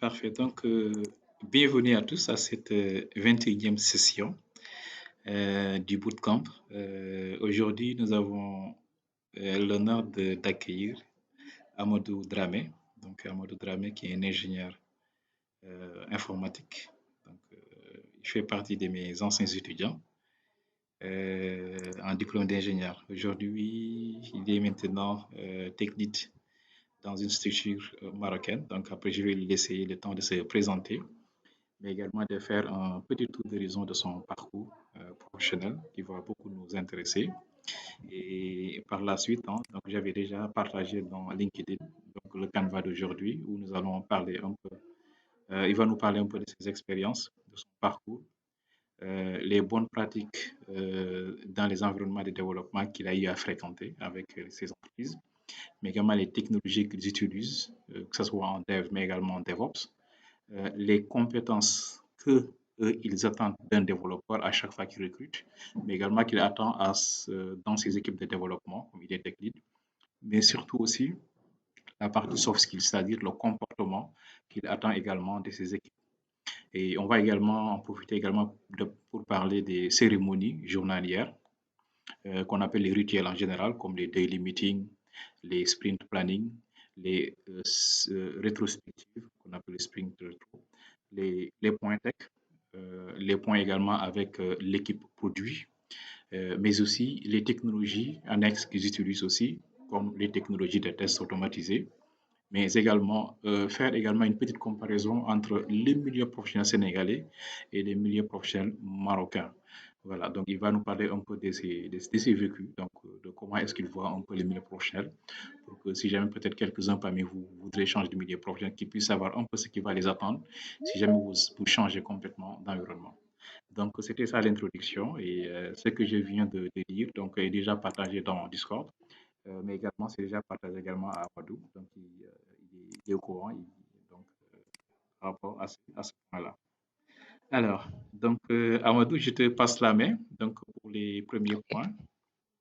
Parfait. Donc, bienvenue à tous à cette 21e session du Bootcamp. Aujourd'hui, nous avons l'honneur d'accueillir Amadou Dramé. Donc, Amadou Dramé qui est un ingénieur informatique. Donc, il fait partie de mes anciens étudiants en diplôme d'ingénieur. Aujourd'hui, il est maintenant tech lead dans une structure marocaine. Donc, après, je vais lui laisser le temps de se présenter, mais également de faire un petit tour d'horizon de son parcours professionnel qui va beaucoup nous intéresser. Et par la suite, hein, donc j'avais déjà partagé dans LinkedIn donc le canevas d'aujourd'hui où nous allons parler un peu. Il va nous parler un peu de ses expériences, de son parcours, les bonnes pratiques dans les environnements de développement qu'il a eu à fréquenter avec ses entreprises, mais également les technologies qu'ils utilisent, que ce soit en dev, mais également en DevOps, les compétences que ils attendent d'un développeur à chaque fois qu'ils recrutent, mais également qu'il attend dans ses équipes de développement, comme il est tech lead, mais surtout aussi la partie soft skills, c'est-à-dire le comportement qu'il attend également de ses équipes. Et on va également en profiter également pour parler des cérémonies journalières qu'on appelle les rituels en général, comme les daily meetings, les sprint planning, les rétrospectives qu'on appelle les sprint retro, les points tech, les points également avec l'équipe produit, mais aussi les technologies annexes qu'ils utilisent aussi, comme les technologies de tests automatisés, mais également faire également une petite comparaison entre les milieux professionnels sénégalais et les milieux professionnels marocains. Voilà, donc il va nous parler un peu de ses vécus, donc de comment est-ce qu'il voit un peu les milieux professionnels, pour que si jamais peut-être quelques-uns parmi vous voudraient changer de milieu professionnel, qu'ils puissent savoir un peu ce qui va les attendre si jamais vous changez complètement d'environnement. Donc c'était ça l'introduction et ce que je viens de dire donc, est déjà partagé dans Discord. Mais également, c'est déjà partagé également à Amadou. Donc, il est au courant donc, par rapport à ce point-là. Alors, donc, Amadou, je te passe la main donc, pour les premiers points.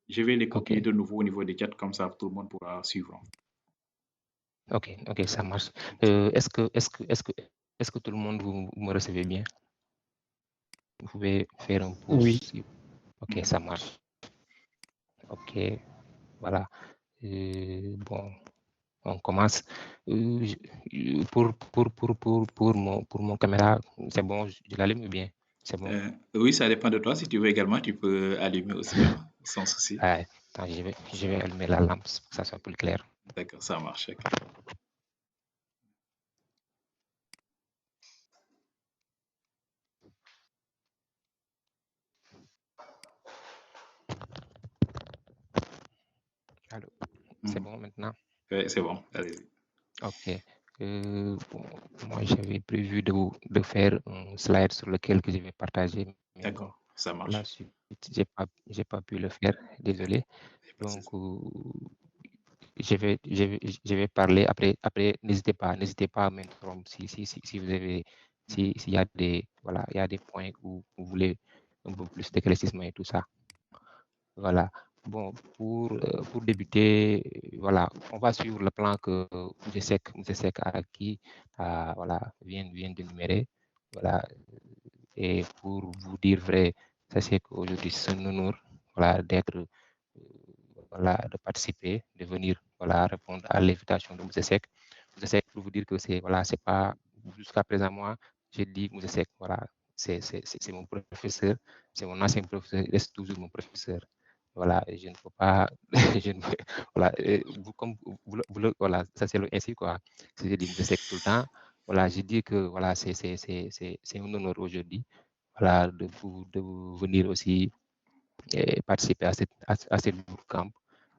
Je vais les Ok, copier de nouveau au niveau des chats, comme ça tout le monde pourra suivre. ok, ça marche. Est-ce que tout le monde vous me recevez bien? Vous pouvez faire un pouce. Oui. Ok, Mhm. ça marche. Ok, voilà. Bon, on commence. Pour mon caméra, c'est bon, je l'allume ou bien? C'est bon. Oui, ça dépend de toi. Si tu veux également, tu peux allumer aussi, hein, sans souci. Ah, attends, je vais allumer la lampe pour que ça soit plus clair. D'accord, ça marche. Ok. Allô, c'est Mhm. bon maintenant? Ouais, c'est bon, allez-y. Ok. Bon, moi, j'avais prévu de faire un slide sur lequel que je vais partager, mais bon, D'accord, ça pour la marche. suite, j'ai pas pu le faire. Désolé. Y a pas de Donc, souci. je vais parler après, n'hésitez pas à m'interrompre si vous avez, Mhm. s'il y a voilà, il y a des points où vous voulez un peu plus d'éclaircissement et tout ça. Voilà. Bon, pour débuter, voilà, on va suivre le plan que Moussesek a acquis, voilà, vient d'énumérer. Voilà. Et pour vous dire vrai, sachez qu'aujourd'hui, c'est un honneur, voilà, voilà, de participer, de venir, voilà, répondre à l'invitation de Moussesek. Moussesek, pour vous dire que voilà, c'est pas, jusqu'à présent, moi, j'ai dit Moussesek, voilà, c'est mon professeur, c'est mon ancien professeur, il reste toujours mon professeur. Voilà, et je ne peux pas, je ne, voilà, comme voilà, ça c'est ainsi quoi. Si je dis Moussesek tout le temps, voilà, je dis que voilà, c'est un honneur aujourd'hui, voilà, de venir aussi et participer à cette bootcamp,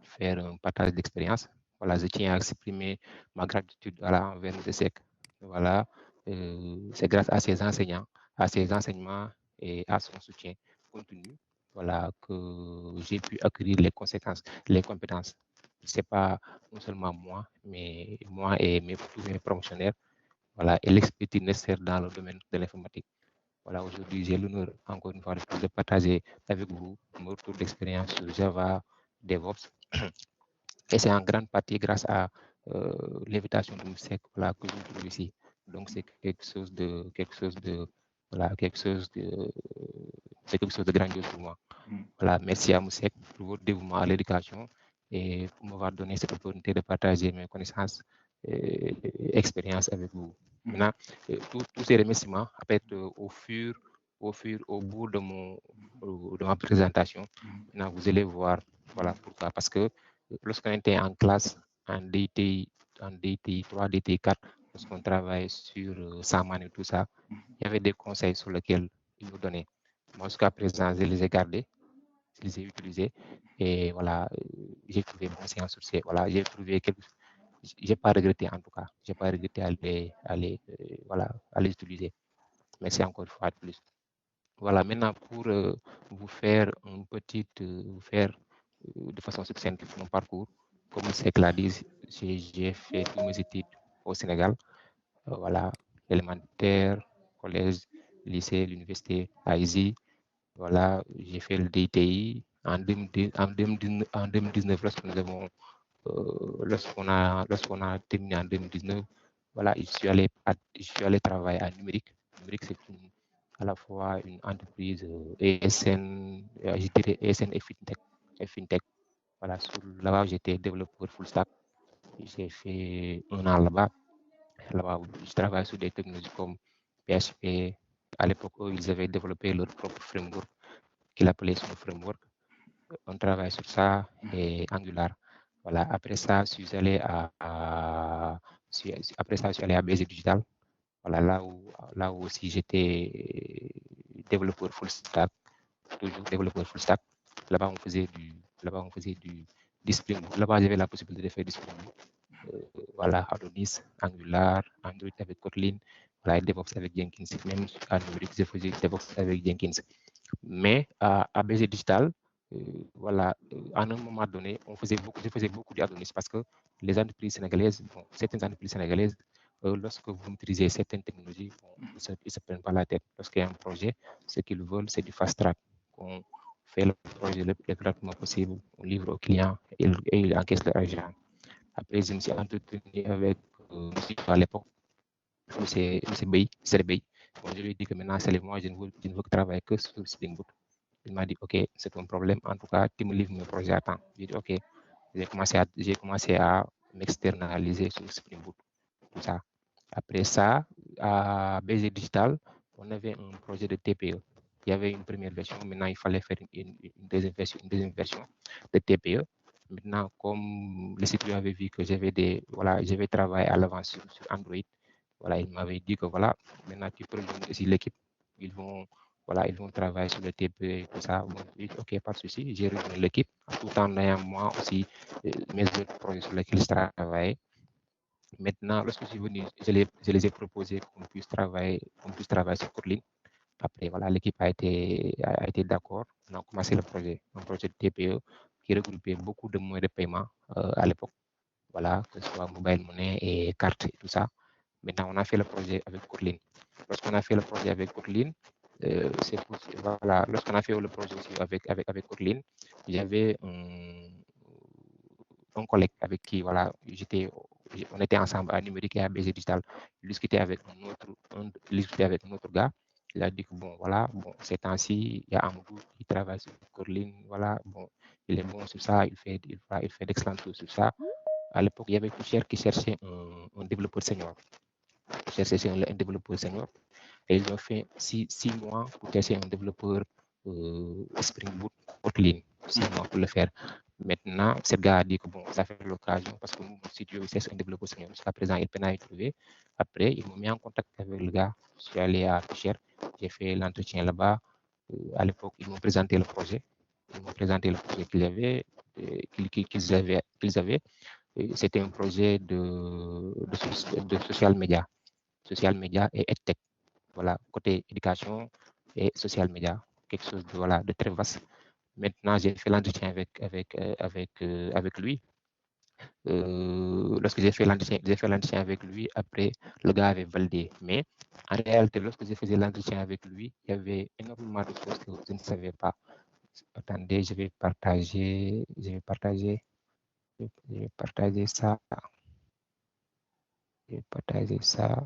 faire un partage d'expérience. Voilà, je tiens à exprimer ma gratitude voilà, envers Moussesek. Voilà, c'est grâce à ses enseignants, à ses enseignements et à son soutien continu, voilà, que j'ai pu acquérir les compétences. C'est pas non seulement moi, mais moi et tous mes promotionnaires, voilà, et l'expertise nécessaire dans le domaine de l'informatique. Voilà, aujourd'hui, j'ai l'honneur, encore une fois, de partager avec vous mon retour d'expérience sur Java, DevOps. Et c'est en grande partie grâce à l'invitation de Moussek voilà, que je me trouve ici. Donc c'est quelque chose de voilà, c'est quelque chose de grandiose pour moi. Voilà, merci à Moussek pour votre dévouement à l'éducation et pour m'avoir donné cette opportunité de partager mes connaissances et expériences avec vous. Maintenant, tous ces remerciements, après, au bout de ma présentation, maintenant vous allez voir, voilà pourquoi. Parce que lorsqu'on était en classe, en DTI, 3, DTI 4, lorsqu'on travaille sur Saman et tout ça, il y avait des conseils sur lesquels ils nous donnaient. Moi, jusqu'à présent, je les ai gardés, je les ai utilisés et voilà, j'ai trouvé bon séance sur ces. Voilà, j'ai pas regretté en tout cas, j'ai pas regretté voilà, à les utiliser. Merci encore une fois de plus. Voilà, maintenant pour vous faire de façon succincte mon parcours, comme c'est que l'a dit, j'ai fait tous mes études au Sénégal. Voilà, élémentaire, collège, lycée, l'université, à ISI. Voilà, j'ai fait le DTI en 2019 lorsqu'on a terminé en 2019. Voilà, je suis allé travailler à Numérique. Numérique, c'est à la fois une entreprise ESN, je dirais ESN et FinTech. Voilà, là-bas, j'étais développeur full stack. J'ai fait un an là-bas. Là-bas, je travaille sur des technologies comme PHP. À l'époque, ils avaient développé leur propre framework qu'ils appelaient son framework. On travaille sur ça et Angular. Voilà, après ça, je suis allé à BZ Digital. Voilà, là où aussi j'étais développeur full stack, toujours développeur full stack. Là-bas, on faisait du Spring Boot. Là-bas, j'avais la possibilité de faire du Spring Boot. Voilà, Adonis, Angular, Android avec Kotlin, voilà, DevOps avec Jenkins. Même à numérique, je faisais DevOps avec Jenkins. Mais à BG Digital, voilà, à un moment donné, je faisais beaucoup d'Adonis parce que les entreprises sénégalaises, certaines entreprises sénégalaises, lorsque vous maîtrisez certaines technologies, ils ne se prennent pas la tête. Lorsqu'il y a un projet, ce qu'ils veulent, c'est du fast track. On fait le projet le plus rapidement possible, on livre au client et il encaisse l'argent. Après, je me suis entretenu avec à l'époque, M. Bey. Bon, je lui ai dit que maintenant, c'est moi, je ne veux travailler que sur Spring Boot. Il m'a dit, OK, c'est ton problème. En tout cas, tu me livres mon projet à temps. J'ai dit, OK. J'ai commencé à m'externaliser sur Spring Boot, tout ça. Après ça, à BG Digital, on avait un projet de TPE. Il y avait une première version, maintenant il fallait faire une deuxième version de TPE. Maintenant, comme le CTO avait vu que j'avais travaillé à l'avance sur Android, voilà, il m'avait dit que voilà, maintenant tu peux rejoindre aussi l'équipe. Ils vont travailler sur le TPE et tout ça. Bon, j'ai dit, OK, pas de souci, j'ai rejoint l'équipe, tout en ayant moi aussi mes autres projets sur lesquels je travaillais. Maintenant, lorsque je suis venu, je les ai proposé qu'on puisse travailler sur Kotlin. Après, voilà, l'équipe a été d'accord. On a commencé un projet de TPE qui regroupait beaucoup de moyens de paiement à l'époque. Voilà, que ce soit mobile money et carte et tout ça. Maintenant, on a fait le projet avec Kotlin. Lorsqu'on a fait le projet avec Kotlin, lorsqu'on a fait le projet aussi avec Kotlin, j'avais un collègue avec qui, voilà, on était ensemble à Numérique et à BG Digital. Il discutait avec un autre gars. Il a dit que, bon, voilà, bon, ces temps-ci, il y a Amadou qui travaille sur Kotlin, voilà, bon, il est bon sur ça, il fait d'excellentes choses sur ça. À l'époque, il y avait Poussière qui cherchait un développeur senior. Cherchait un développeur senior. Et ils ont fait 6 mois pour chercher un développeur Spring Boot Kotlin. 6 mois pour le faire. Maintenant, ce gars a dit que bon, ça fait l'occasion parce que nous, si tu cherches un développeur senior, jusqu'à présent, il peine à y trouver. Après, ils m'ont mis en contact avec le gars. Je suis allé à Poussière, j'ai fait l'entretien là-bas. À l'époque, ils m'ont présenté le projet. Ils m'ont présenté le projet qu'ils avaient. C'était un projet de social media et EdTech. Voilà, côté éducation et social media, quelque chose de très vaste. Maintenant, j'ai fait l'entretien avec lui. Lorsque j'ai fait l'entretien avec lui, après, le gars avait validé. Mais en réalité, lorsque j'ai fait l'entretien avec lui, il y avait énormément de choses que je ne savais pas. Attendez, je vais partager ça. Je vais partager ça.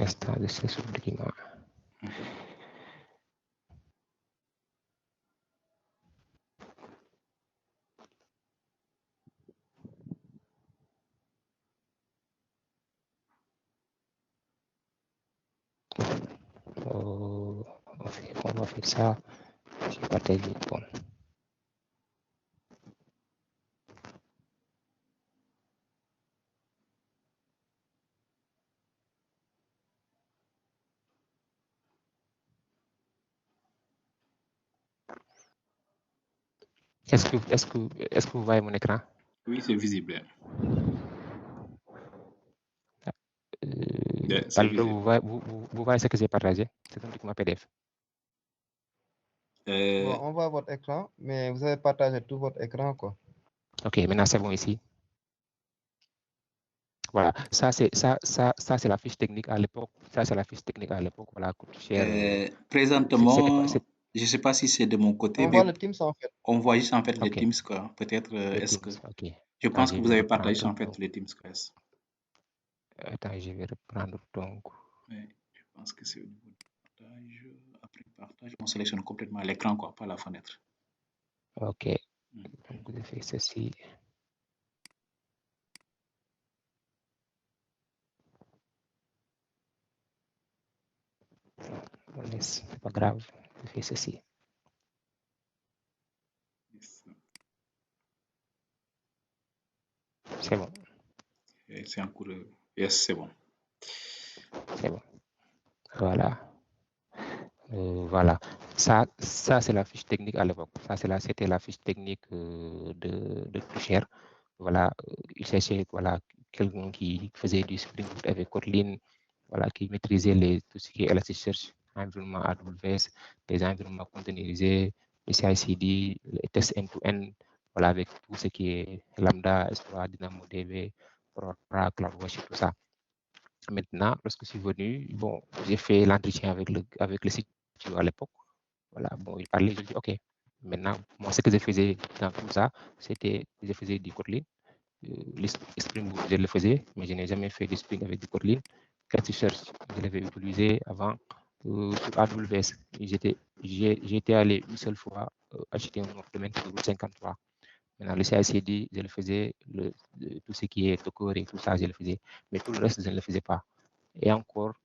instant, je suis sur le document. On va faire ça. Je vais partager. Bon. Est-ce que vous voyez mon écran? Oui, c'est visible. C'est Alors, visible. vous voyez ce que j'ai partagé? C'est un document PDF. Bon, on voit votre écran, mais vous avez partagé tout votre écran, quoi. Ok, maintenant c'est bon ici. Voilà, ça c'est la fiche technique à l'époque. Ça c'est la fiche technique à l'époque. Voilà, coûte cher. Présentement, je ne sais pas si c'est de mon côté, On voit le Teams en fait. on voit juste en fait Ok. les Teams, quoi. Peut-être, Les est-ce Teams, que... ok. Je Attends, pense je que vous vais avez reprendre partagé en fait donc. les Teams class. Attends, je vais reprendre donc. Oui, je pense que c'est au niveau du partage. Après le partage, on sélectionne complètement l'écran, quoi, pas la fenêtre. Ok. Donc, je fais ceci. On laisse, c'est pas grave. Je fais ceci. Yes. C'est bon. Et c'est en cours de... Yes, c'est bon. C'est bon. Voilà. Voilà. Ça c'est la fiche technique à l'époque. C'était la fiche technique de Toucher. Voilà, il cherchait voilà, quelqu'un qui faisait du Spring Boot avec Kotlin, voilà, qui maîtrisait tout ce qui est Elasticsearch, environnement AWS, des environnements containerisés, les CI/CD, les tests end-to-end, voilà, avec tout ce qui est Lambda, S3, DynamoDB, Aurora, CloudWatch, tout ça. Maintenant, lorsque je suis venu, bon, j'ai fait l'entretien avec le CTO à l'époque. Voilà, bon, il parlait, je dis, OK. Maintenant, moi, ce que je faisais dans tout ça, c'était, je faisais du Kotlin. Le Spring Boot, je le faisais, mais je n'ai jamais fait du Spring avec du Kotlin. Elasticsearch, je l'avais utilisé avant sur AWS. J'étais allé une seule fois acheter un nom de domaine sur Route 53. Maintenant, le CI/CD, je le faisais, tout ce qui est Docker et tout ça, je le faisais. Mais tout le reste, je ne le faisais pas. Et encore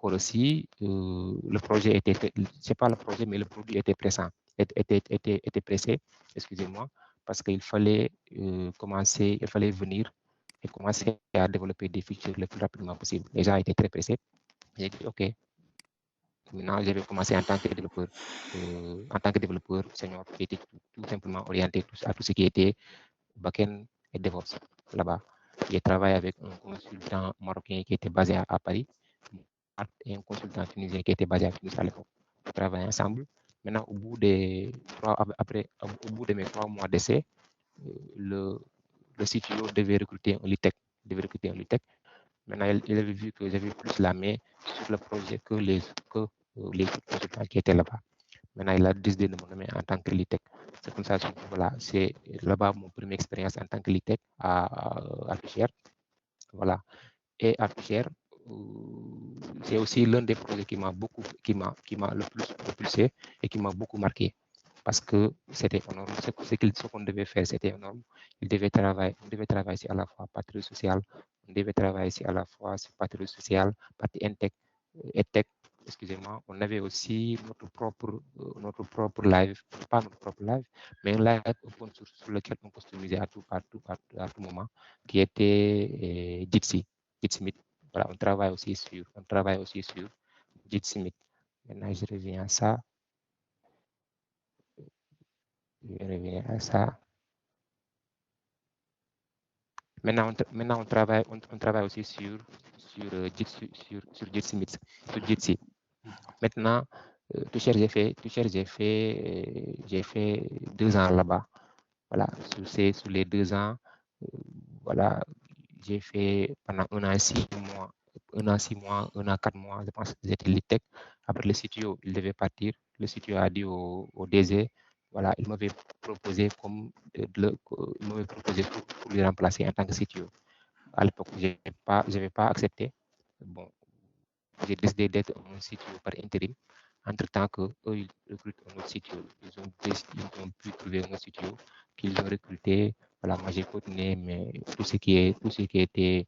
aussi, le projet était, c'est pas le projet, mais le produit était pressant, était pressé, excusez-moi, parce qu'il fallait commencer, il fallait venir et commencer à développer des features le plus rapidement possible. Les gens étaient très pressés. J'ai dit, OK. Maintenant, j'avais commencé en tant que développeur senior, qui était tout simplement orienté à tout ce qui était backend et DevOps là-bas. J'ai travaillé avec un consultant marocain qui était basé à Paris et un consultant tunisien qui était basé à Tunis à l'époque. On travaillait ensemble. Maintenant, au bout de mes 3 mois d'essai, le CTO devait recruter un lead tech. Maintenant, il avait vu que j'avais plus la main sur le projet que les consultants qui étaient là-bas. Maintenant, il a décidé de me nommer en tant que lead tech. C'est comme ça que voilà, c'est là-bas mon première expérience en tant que lead tech à Fichère. Voilà. Et à Fichère, c'est aussi l'un des projets qui m'a le plus propulsé et qui m'a beaucoup marqué parce que c'était énorme. Ce qu'on devait faire, c'était énorme. On devait travailler sur à la fois patrie sociale, on devait travailler sur à la fois sur patrie sociale, partie EdTech, excusez-moi. On avait aussi notre propre live, pas notre propre live, mais un live open source sur lequel on customisait à tout moment, qui était Jitsi. Jitsi. Voilà, on travaille aussi sur Jitsi. Maintenant, je reviens à ça. Maintenant, on travaille aussi sur Jitsi. Maintenant, j'ai fait 2 ans là-bas. Voilà, sur les 2 ans, voilà, j'ai fait pendant 1 an 6 mois, 1 an 4 mois, je pense que j'étais lead tech. Après le CTO, il devait partir. Le CTO a dit au DG, voilà, il m'avait proposé pour lui remplacer en tant que CTO. À l'époque, je n'avais pas accepté. Bon, j'ai décidé d'être un CTO par intérim. Entre-temps que eux, ils recrutent un autre CTO. Ils ont pu trouver un autre CTO qu'ils ont recruté. Voilà, moi j'ai continué, mais tout ce qui était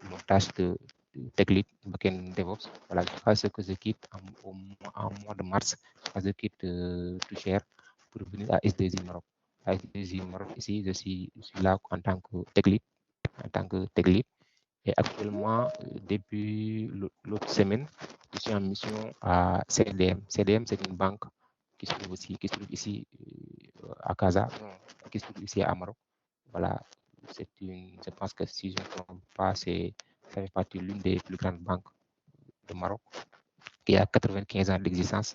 mon tâche de tech lead, backend DevOps. Voilà, jusqu'à ce que je quitte en mois de mars, jusqu'à ce que je quitte Toucher pour venir à S2I Maroc. À S2I Maroc, ici, je suis là en tant que tech lead. Et actuellement, depuis l'autre semaine, je suis en mission à CDM. CDM, c'est une banque qui se trouve ici à Casa, qui se trouve ici à Maroc. Voilà, je pense que si je ne me trompe pas, ça fait partie de l'une des plus grandes banques de Maroc, qui a 95 ans d'existence.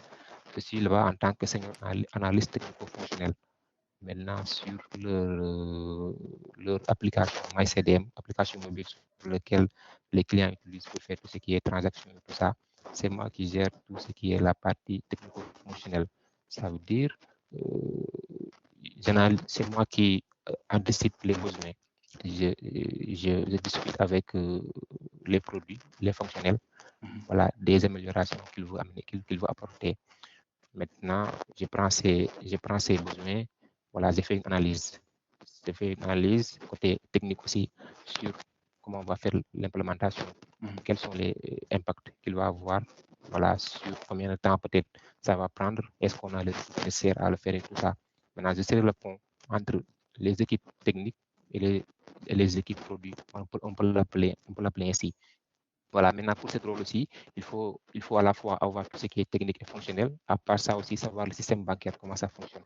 Je suis là-bas en tant que senior analyste technico-fonctionnel. Maintenant, sur leur application MyCDM, application mobile sur laquelle les clients utilisent pour faire tout ce qui est transaction et tout ça, c'est moi qui gère tout ce qui est la partie technico-fonctionnelle. Ça veut dire, c'est moi qui anticipe les besoins. Je discute avec les produits, les fonctionnels, voilà, des améliorations qu'il veut amener, qu'il veut apporter. Maintenant, je prends ces besoins, voilà, j'ai fait une analyse. J'ai fait une analyse côté technique aussi sur comment on va faire l'implémentation, quels sont les impacts qu'il va avoir, voilà, sur combien de temps peut-être ça va prendre, est-ce qu'on a le nécessaire à le faire et tout ça. Maintenant, je serai le pont entre les équipes techniques et les équipes produits. On peut l'appeler ainsi. Voilà, maintenant pour cette rôle aussi, il faut à la fois avoir tout ce qui est technique et fonctionnel. À part ça aussi, savoir le système bancaire, comment ça fonctionne.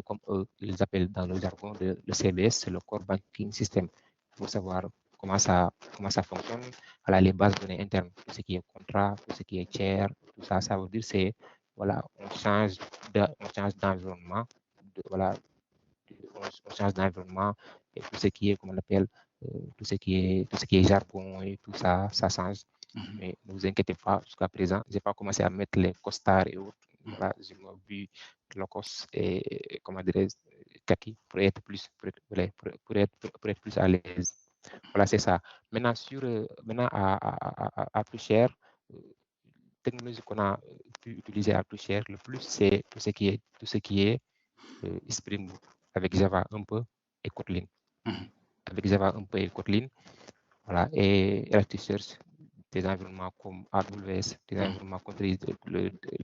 Comme eux, ils appellent dans le jargon, le CBS, c'est le Core Banking System. Il faut savoir comment ça fonctionne. Voilà, les bases de données internes, tout ce qui est contrat, tout ce qui est tiers, tout ça, ça veut dire c'est, voilà, on change d'environnement, voilà, on change d'environnement et tout ce qui est, comment on appelle, tout ce qui est jargon et tout ça, ça change. Mais ne vous inquiétez pas, jusqu'à présent, je n'ai pas commencé à mettre les costards et autres. Voilà, je m'ai vu Locos et comment dirais-je, Kaki pour être plus, à l'aise. Voilà, c'est ça. Maintenant, maintenant à plus cher, technologie qu'on a pu utiliser à plus cher, le plus, c'est tout ce qui est Spring Boot avec Java un peu et Kotlin. Avec Java un peu et Kotlin, voilà, et Elasticsearch, des environnements comme AWS, des environnements comme les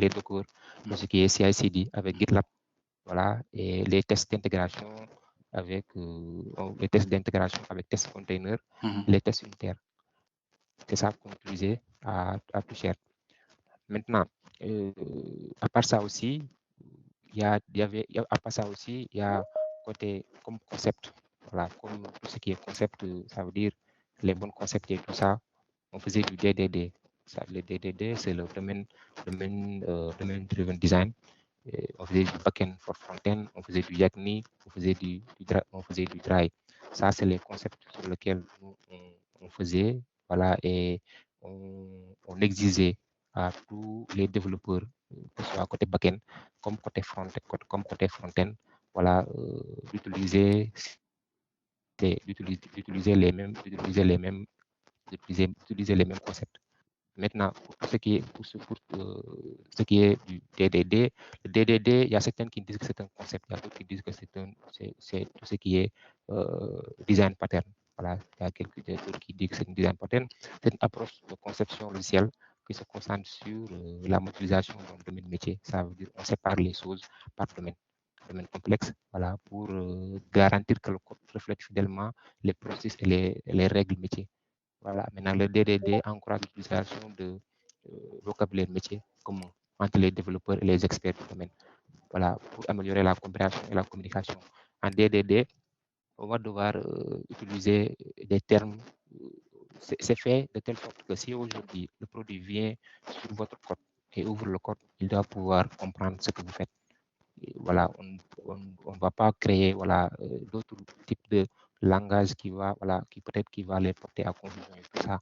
Docker, tout ce qui est CI/CD avec GitLab, voilà, et les tests d'intégration avec les tests d'intégration avec test container, les tests unitaires. C'est ça qu'on utilisait à plus cher. Maintenant, à part ça aussi, il y a côté comme concept, voilà, comme tout ce qui est concept, ça veut dire les bons concepts et tout ça, on faisait du DDD. Ça, le DDD, c'est le domaine driven design. Et on faisait du backend for frontend, on faisait du Yagni, on faisait du Dry. Ça, c'est les concepts sur lesquels on faisait, voilà, et on exigeait à tous les développeurs, que ce soit côté backend comme côté front-end, voilà, d'utiliser les mêmes concepts. Maintenant, pour ce qui est du DDD, le DDD, il y a certains qui disent que c'est un concept, il y a d'autres qui disent que c'est tout ce qui est design pattern. Voilà, il y a d'autres qui disent que c'est un design pattern. C'est une approche de conception logicielle qui se concentre sur la modélisation dans le domaine métier. Ça veut dire qu'on sépare les choses par domaine complexe, voilà, pour garantir que le code reflète fidèlement les processus et les règles métiers. Voilà, maintenant le DDD encourage l'utilisation de vocabulaire métier commun entre les développeurs et les experts du domaine. Voilà, pour améliorer la compréhension et la communication. En DDD, on va devoir utiliser des termes. C'est fait de telle sorte que si aujourd'hui le produit vient sur votre code et ouvre le code, il doit pouvoir comprendre ce que vous faites. Et voilà, on ne va pas créer, voilà, d'autres types de langage qui peut-être qui va les porter à confusion et tout ça.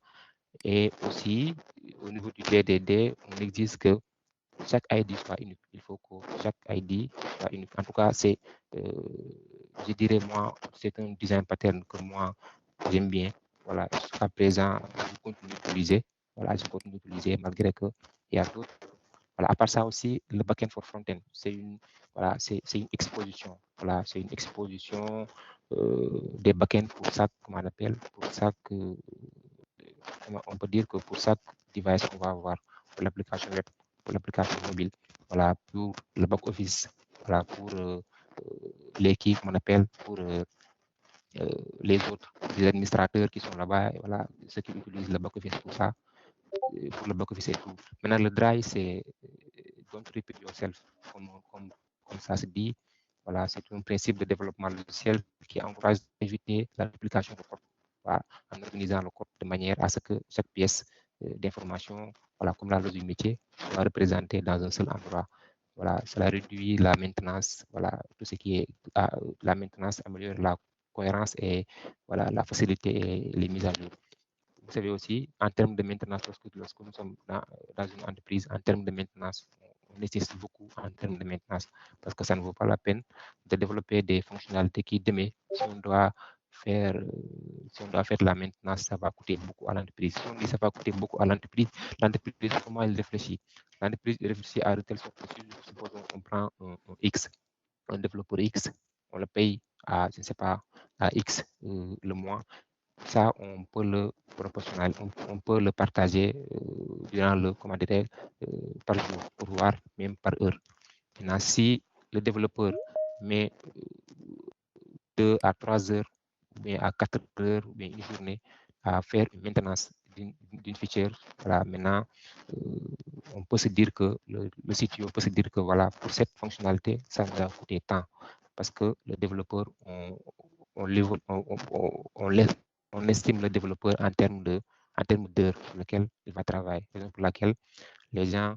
Et aussi, au niveau du DDD, on exige que chaque ID soit unique. Il faut que chaque ID soit unique. En tout cas, je dirais, moi, c'est un design pattern que moi, j'aime bien. Voilà, jusqu'à présent, je continue d'utiliser. voilà, je continue d'utiliser malgré qu'il y a d'autres. Voilà, à part ça aussi, le backend for frontend, c'est une, voilà, c'est une exposition. Voilà, c'est une exposition des backends pour chaque, comment on appelle, pour chaque, on peut dire que pour chaque device qu'on va avoir, pour l'application web, pour l'application mobile, voilà, pour le back-office, voilà, pour l'équipe, on appelle, pour les autres, les administrateurs qui sont là-bas, et voilà, ceux qui utilisent le back-office pour ça, pour le back-office et tout. Maintenant, le dry, c'est don't repeat yourself, comme ça se dit. Voilà, c'est un principe de développement logiciel qui encourage à éviter la duplication de code, voilà, en organisant le code de manière à ce que chaque pièce d'information, voilà, comme la logique du métier, soit représentée dans un seul endroit. Voilà, cela réduit la maintenance, voilà, tout ce qui est la maintenance, améliore la cohérence et voilà, la facilité et les mises à jour. Vous savez aussi, en termes de maintenance, lorsque nous sommes dans une entreprise, en termes de maintenance, on nécessite beaucoup en termes de maintenance parce que ça ne vaut pas la peine de développer des fonctionnalités qui, demain, si on doit faire de la maintenance, ça va coûter beaucoup à l'entreprise. Si on dit ça va coûter beaucoup à l'entreprise, comment elle réfléchit? L'entreprise réfléchit à de telle sorte que, supposons qu'on prend un X, un développeur X, on le paye à, je ne sais pas, à X le mois. Ça, on peut le proportionnel, on peut le partager durant le, comment dire, par jour, pour voir même par heure. Maintenant, si le développeur met 2 à 3 heures, ou bien à 4 heures, ou bien une journée, à faire une maintenance d'une feature, voilà, maintenant, on peut se dire que le CTO peut se dire que voilà, pour cette fonctionnalité, ça nous a coûté tant, parce que le développeur, on estime le développeur en termes d'heures sur lesquelles il va travailler. Raison pour laquelle les gens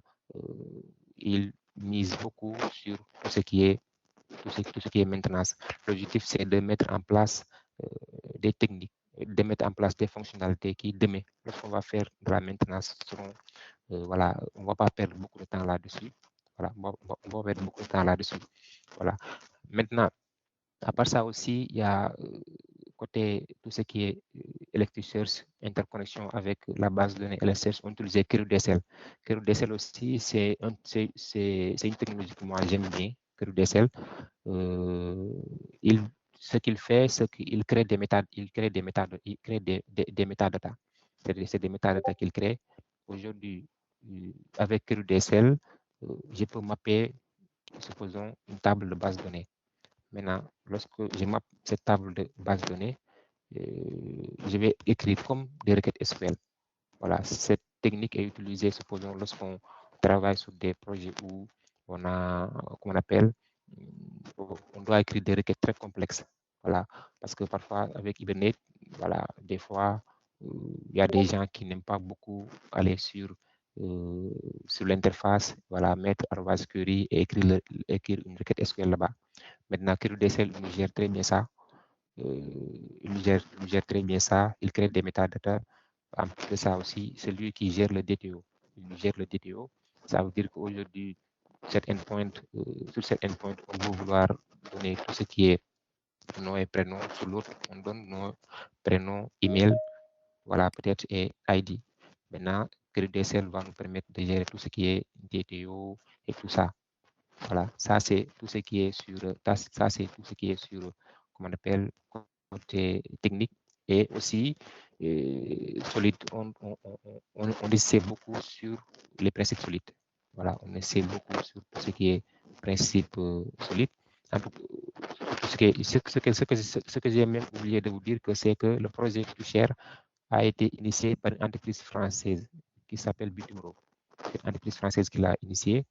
ils misent beaucoup sur tout ce qui est maintenance. L'objectif, c'est de mettre en place des techniques, de mettre en place des fonctionnalités qui, demain, lorsqu'on va faire de la maintenance, seront, voilà, on ne va pas perdre beaucoup de temps là-dessus. Voilà, on va perdre beaucoup de temps là-dessus. Voilà. Maintenant, à part ça aussi, il y a côté tout ce qui est Elasticsearch, interconnexion avec la base de données Elasticsearch, on utilisait CrudDSL. CrudDSL aussi, c'est une technologie que moi j'aime bien, CrudDSL. Ce qu'il fait, c'est qu'il crée des métadatas. C'est des métadatas qu'il crée. Aujourd'hui, avec CrudDSL, je peux mapper, supposons, une table de base de données. Maintenant, lorsque je mappe cette table de base de données, je vais écrire comme des requêtes SQL. Voilà, cette technique est utilisée, supposons, lorsqu'on travaille sur des projets où on a, comment on appelle, on doit écrire des requêtes très complexes. Voilà, parce que parfois, avec Hibernate, voilà, des fois, il y a des gens qui n'aiment pas beaucoup aller sur l'interface, voilà, mettre @query et écrire une requête SQL là-bas. Maintenant, CrudDSL nous gère très bien ça. Il gère très bien ça. Il crée des métadatas. En plus de ça aussi, c'est lui qui gère le DTO. Il gère le DTO. Ça veut dire qu'aujourd'hui, sur cet endpoint, on va vouloir donner tout ce qui est nom et prénom. Sur l'autre, on donne nom, prénom, email, voilà, peut-être, et ID. Maintenant, CrudDSL va nous permettre de gérer tout ce qui est DTO et tout ça. Voilà, ça c'est tout ce qui est sur, comment on appelle, côté technique. Et aussi, solide, on essaie beaucoup sur les principes solides. Voilà, on essaie beaucoup sur tout ce qui est principe solide. Ce que j'ai même oublié de vous dire, c'est que le projet Tushare a été initié par une entreprise française qui s'appelle Bitumro. C'est une entreprise française qui l'a initié.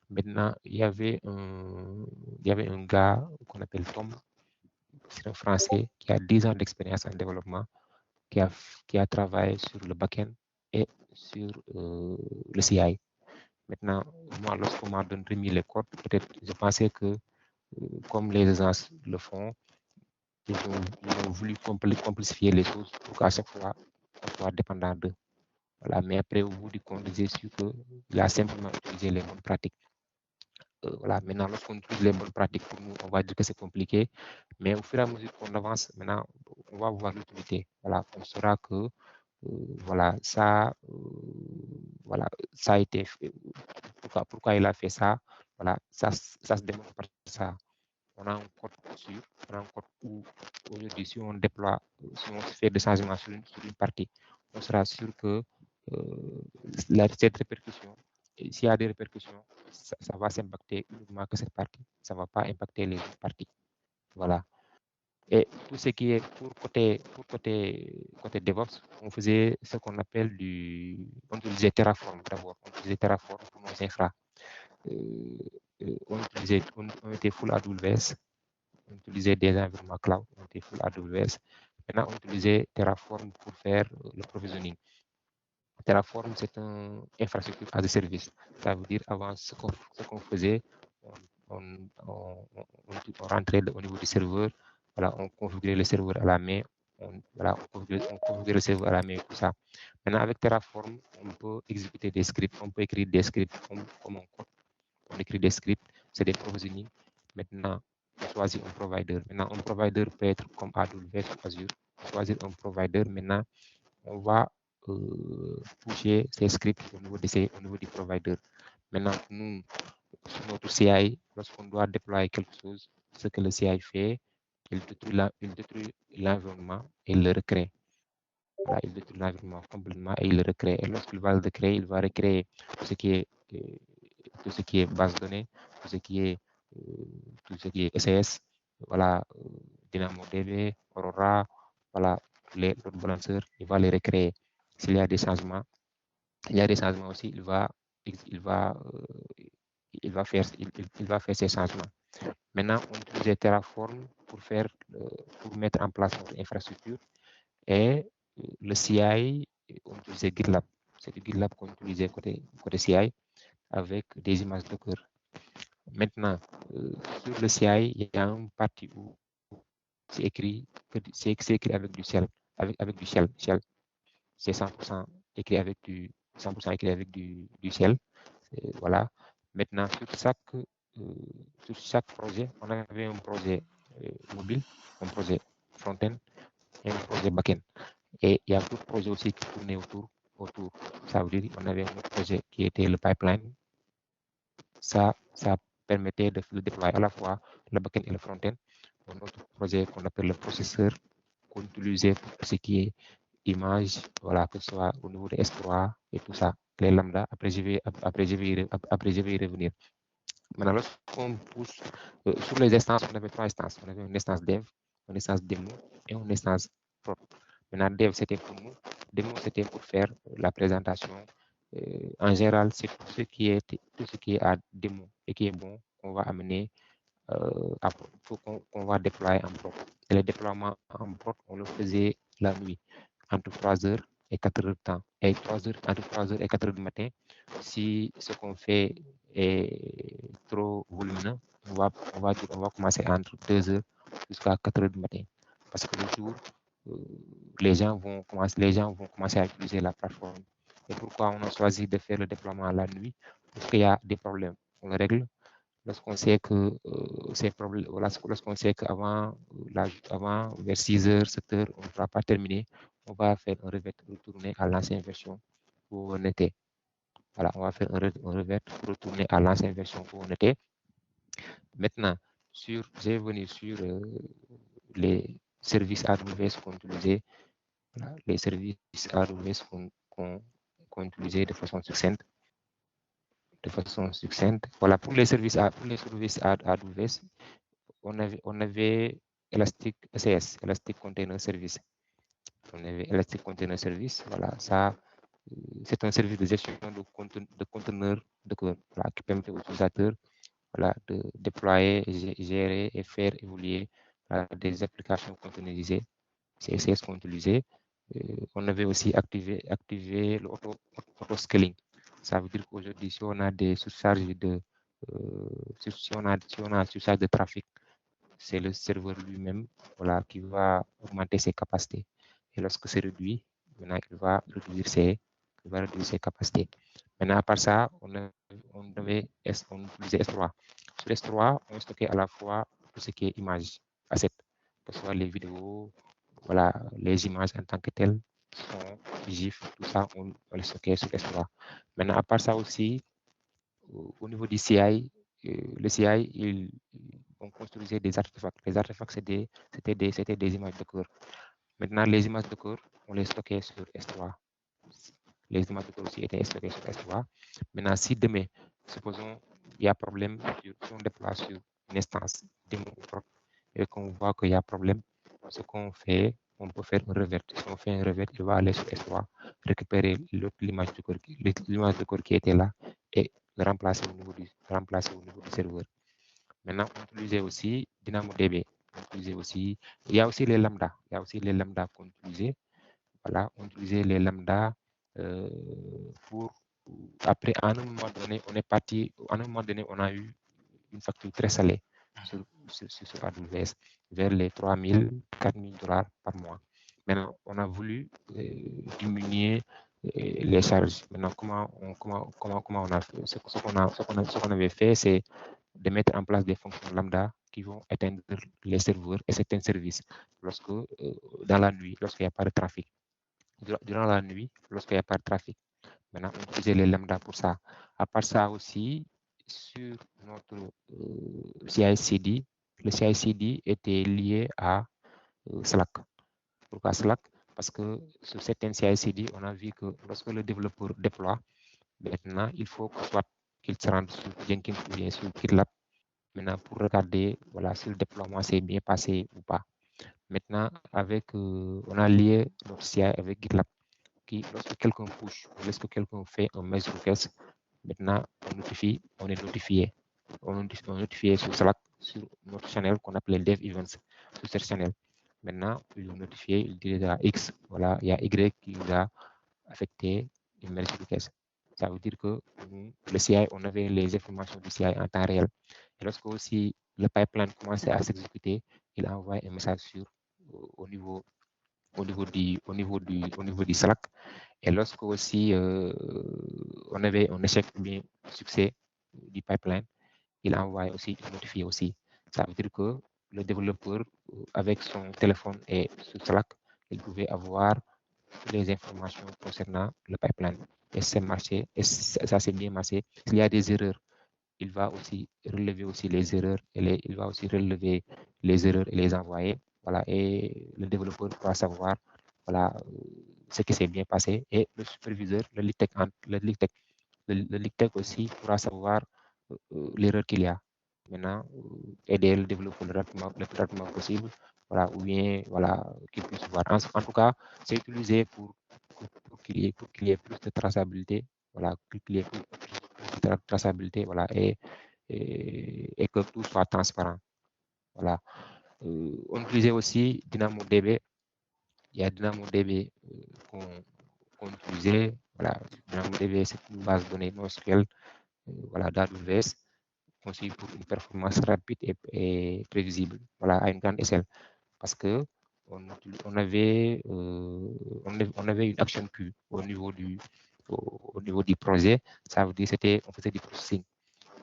Maintenant, il y avait un gars qu'on appelle Tom, c'est un Français qui a 10 ans d'expérience en développement, qui a travaillé sur le back-end et sur le CI. Maintenant, moi, lorsqu'on m'a remis les codes, peut-être je pensais que, comme les agences le font, ils ont voulu complexifier les choses pour qu'à chaque fois, on soit dépendant d'eux. Voilà, mais après, au bout du compte, j'ai su qu'il a simplement utilisé les bonnes pratiques. Voilà, maintenant, lorsqu'on utilise les bonnes pratiques pour nous, on va dire que c'est compliqué, mais au fur et à mesure qu'on avance, maintenant, on va voir l'utilité. Voilà, on saura que voilà, ça a été fait. Pourquoi il a fait ça? Voilà, ça se démontre par ça. On a un code sûr, on a un code où aujourd'hui, si on déploie, si on fait des changements sur une partie, on sera sûr que cette répercussion, s'il y a des répercussions, ça va s'impacter uniquement que cette partie, ça ne va pas impacter les autres parties. Voilà. Et tout ce qui est pour côté DevOps, on faisait ce qu'on appelle on utilisait Terraform d'abord, on utilisait Terraform pour nos infra. On était full AWS, on utilisait des environnements cloud, on était full AWS. Maintenant, on utilisait Terraform pour faire le provisioning. Terraform, c'est une infrastructure as a service. Ça veut dire, avant, ce qu'on faisait, on rentrait au niveau du serveur, voilà, on configurait le serveur à la main, on configurait le serveur à la main, tout ça. Maintenant, avec Terraform, on peut exécuter des scripts, on peut écrire des scripts comme on code. On écrit des scripts, c'est des provisioning. Maintenant, on choisit un provider. Maintenant, un provider peut être comme AWS ou Azure. Choisir un provider, maintenant, on va toucher ces scripts au niveau du provider. Maintenant, nous, sur notre CI, lorsqu'on doit déployer quelque chose, ce que le CI fait, il détruit l'environnement et il le recrée. Voilà, il détruit l'environnement complètement et il le recrée. Et lorsqu'il va le recréer, il va recréer tout ce qui est base de données, tout ce qui est SAS, voilà, DynamoDB, Aurora, voilà, les load balancers, il va les recréer. S'il y a des changements, aussi, il va faire ces changements. Maintenant, on utilise Terraform pour mettre en place notre infrastructure et le CI, on utilisait GitLab. C'est du GitLab qu'on utilisait côté CI avec des images Docker. Maintenant, sur le CI, il y a une partie où c'est écrit avec du shell, avec du shell. C'est 100% écrit avec du shell. Voilà. Maintenant, sur chaque projet, on avait un projet mobile, un projet front-end et un projet back-end. Et il y a d'autres projets aussi qui tournaient autour. Ça veut dire qu'on avait un autre projet qui était le pipeline. Ça permettait de le déployer à la fois le back-end et le front-end. Un autre projet qu'on appelle le processeur, qu'on utilisait pour ce qui est image, voilà, que ce soit au niveau de S3 et tout ça, les lambda. Après, je vais y revenir. Maintenant, lorsqu'on pousse sur les instances, on avait 3 instances. On avait une instance dev, une instance démo et une instance prod. Maintenant, dev, c'était pour nous. Démo, c'était pour faire la présentation. En général, c'est tout ce qui est à démo et qui est bon qu'on va amener, qu'on va déployer en prod. Et le déploiement en prod, on le faisait la nuit, entre 3h et 4h de temps. Et entre 3h et 4h du matin, si ce qu'on fait est trop volumineux, on va commencer entre 2h jusqu'à 4h du matin. Parce que le jour, les gens vont commencer à utiliser la plateforme. Et pourquoi on a choisi de faire le déploiement la nuit? Parce qu'il y a des problèmes. On le règle lorsqu'on sait que lorsqu'on sait qu'avant vers 6h, 7h, on ne pourra pas terminer, on va faire un revert retourner à l'ancienne version où on était. Voilà, on va faire un revert retourner à l'ancienne version où on était. Maintenant, je vais venir sur les services AWS qu'on utilisait, voilà, les services AWS qu'on utilisait de façon succincte. Voilà, pour les services AWS, on avait Elastic SAS, Elastic Container Service. On avait Elastic Container Service, voilà, ça, c'est un service de gestion de conteneurs de code, voilà, qui permet aux utilisateurs, voilà, de déployer, gérer et faire évoluer des applications containerisées. C'est SAS qu'on utilisait. On avait aussi activé l'auto-scaling. Ça veut dire qu'aujourd'hui, si on a des surcharges si on a surcharge de trafic, c'est le serveur lui-même, voilà, qui va augmenter ses capacités. Et lorsque c'est réduit, maintenant, il va réduire ses capacités. Maintenant, à part ça, on utilisait S3. Sur S3, on stockait à la fois tout ce qui est images, assets, que ce soit les vidéos, voilà, les images en tant que telles, GIF, tout ça, on le stockait sur S3. Maintenant, à part ça aussi, au niveau du CI, le CI, on construisait des artefacts. Les artefacts, c'était des images de cœur. Maintenant, les images de cœur, on les stockait sur S3. Les images de cœur aussi étaient stockées sur S3. Maintenant, si demain, supposons, il y a problème, si on déploie sur une instance démo et qu'on voit qu'il y a problème, ce qu'on fait, on peut faire un revert. Si on fait un revert, il va aller sur S3, récupérer l'image de cœur qui était là et le remplacer au niveau du serveur. Maintenant, on utilisait aussi DynamoDB. Il y a aussi les lambda. Il y a aussi les lambda qu'on utilisait. Voilà, on utilisait les lambda pour. Après, à un moment donné, on est parti. À un moment donné, on a eu une facture très salée sur AWS, vers les 3 000, 4 000 $ par mois. Maintenant, on a voulu diminuer les charges. Maintenant, comment on a fait? Ce qu'on avait fait, c'est de mettre en place des fonctions lambda qui vont éteindre les serveurs et certains services dans la nuit, lorsqu'il n'y a pas de trafic. Durant la nuit, lorsqu'il n'y a pas de trafic. Maintenant, on utilisait les lambda pour ça. À part ça aussi, sur notre CI/CD, le CI/CD était lié à Slack. Pourquoi Slack? Parce que sur certaines CI/CD, on a vu que lorsque le développeur déploie, maintenant, il faut qu'il se rende sur Jenkins ou bien sur GitLab. Maintenant, pour regarder voilà, si le déploiement s'est bien passé ou pas. Maintenant, on a lié notre CI avec GitLab. Lorsque quelqu'un push, lorsque quelqu'un fait un merge request, maintenant, on est notifié. On est notifié sur Slack, sur notre channel qu'on appelait Dev Events, sur cette channel. Maintenant, il est notifié, il dit à X, voilà, il y a Y qui nous a affecté une merge request. Ça veut dire que le CI, on avait les informations du CI en temps réel. Et lorsque aussi le pipeline commençait à s'exécuter, il a envoyé un message au niveau du Slack. Et lorsque aussi on avait un échec ou bien succès du pipeline, il a envoyé aussi, il notifié aussi. Ça veut dire que le développeur, avec son téléphone et sur Slack, il pouvait avoir les informations concernant le pipeline. Et ça s'est bien marché. S'il y a des erreurs, il va aussi relever aussi les erreurs il va aussi relever les erreurs et les envoyer. Voilà, et le développeur pourra savoir voilà, ce qui s'est bien passé. Et le superviseur, le lead tech aussi pourra savoir l'erreur qu'il y a. Maintenant, aider le développeur le plus rapidement possible, voilà, ou bien voilà, qu'il puisse voir. En tout cas, c'est utilisé pour qu'il y ait plus de traçabilité, voilà, qu'il y ait plus de traçabilité, voilà, et que tout soit transparent. Voilà. On utilisait aussi DynamoDB. Il y a DynamoDB qu'on utilisait. Voilà. DynamoDB, c'est une base de données NoSQL voilà, d'AWS conçue pour une performance rapide et prévisible voilà, à une grande échelle. Parce que on avait une action queue au niveau du projet. Ça veut dire on faisait du processing.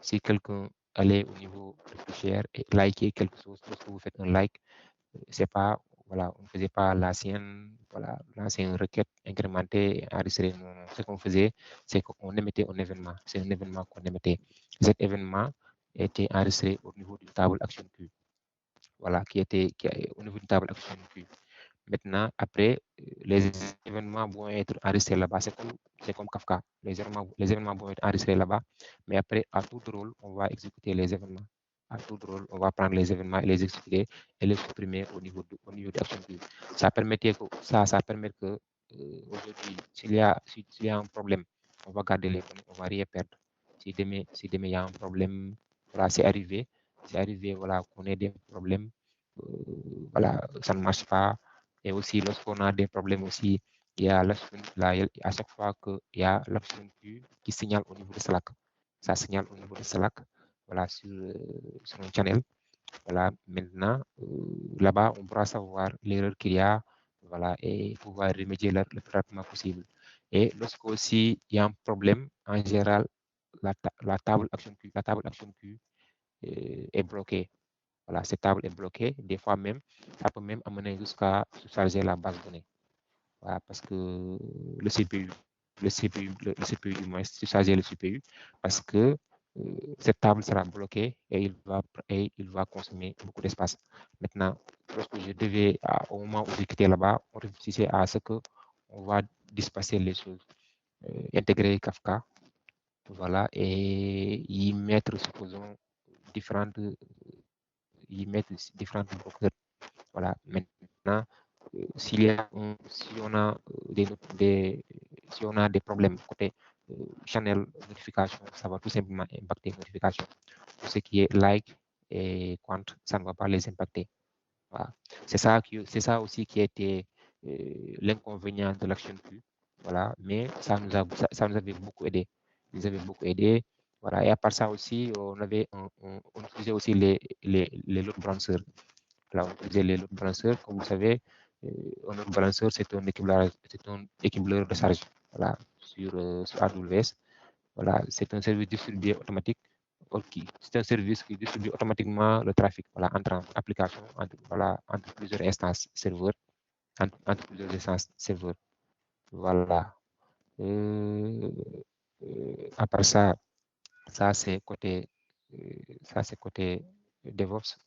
Si quelqu'un allait au niveau de fichier et liker quelque chose, lorsque vous faites un like, c'est pas, voilà, on ne faisait pas l'ancienne requête incrémentée et enregistrée. Non, non. Ce qu'on faisait, c'est qu'on émettait un événement. C'est un événement qu'on émettait. Cet événement était enregistré au niveau d'une table action queue. Voilà, au niveau d'une table action queue. Maintenant, après, les événements vont être enregistrés là-bas. C'est comme Kafka. Les événements vont être enregistrés là-bas. Mais après, à tout rôle, on va exécuter les événements. À tout rôle, on va prendre les événements et les exécuter et les supprimer au niveau de l'action queue. Ça permet que aujourd'hui, s'il y a un problème, on va garder les données, on ne va rien perdre. Si demain il y a un problème, voilà, c'est arrivé, voilà, qu'on ait des problèmes, voilà, ça ne marche pas. Et aussi, lorsqu'on a des problèmes aussi, il y a à chaque fois qu'il y a l'option qui signale au niveau de Slack. Ça signale au niveau de Slack, voilà, sur un channel. Voilà, maintenant, là-bas, on pourra savoir l'erreur qu'il y a, voilà, et pouvoir remédier le plus rapidement possible. Et lorsque aussi il y a un problème, en général, la table action queue est bloquée. Voilà, cette table est bloquée. Des fois même, ça peut même amener jusqu'à charger la base de données. Voilà, parce que le CPU, le CPU du moins, charger le CPU, parce que cette table sera bloquée et il va consommer beaucoup d'espace. Maintenant, lorsque je devais, au moment où j'ai quitté là-bas, on réfléchissait à ce que on va disperser les choses, intégrer Kafka, voilà, et y mettre, supposons, différentes, y mettre différentes brokers. Voilà, maintenant, s'il y a si on a si on a des problèmes côté channel notification, ça va tout simplement impacter notification. Tout ce qui est like et quant, ça ne va pas les impacter. Voilà. C'est ça aussi qui a été l'inconvénient de l'action Q. Voilà, mais ça nous avait beaucoup aidé. Ils avaient beaucoup aidé. Voilà, et à part ça aussi, on utilisait aussi les load balancers. Là, on utilisait les load balancers. Comme vous savez, un load balancer, c'est un équilibreur de charge. Voilà, sur AWS. Voilà, c'est un service distribué automatique. C'est un service qui distribue automatiquement le trafic, voilà, entre applications, entre plusieurs instances serveurs, entre plusieurs instances serveurs. Voilà. À part ça, ça c'est côté, DevOps.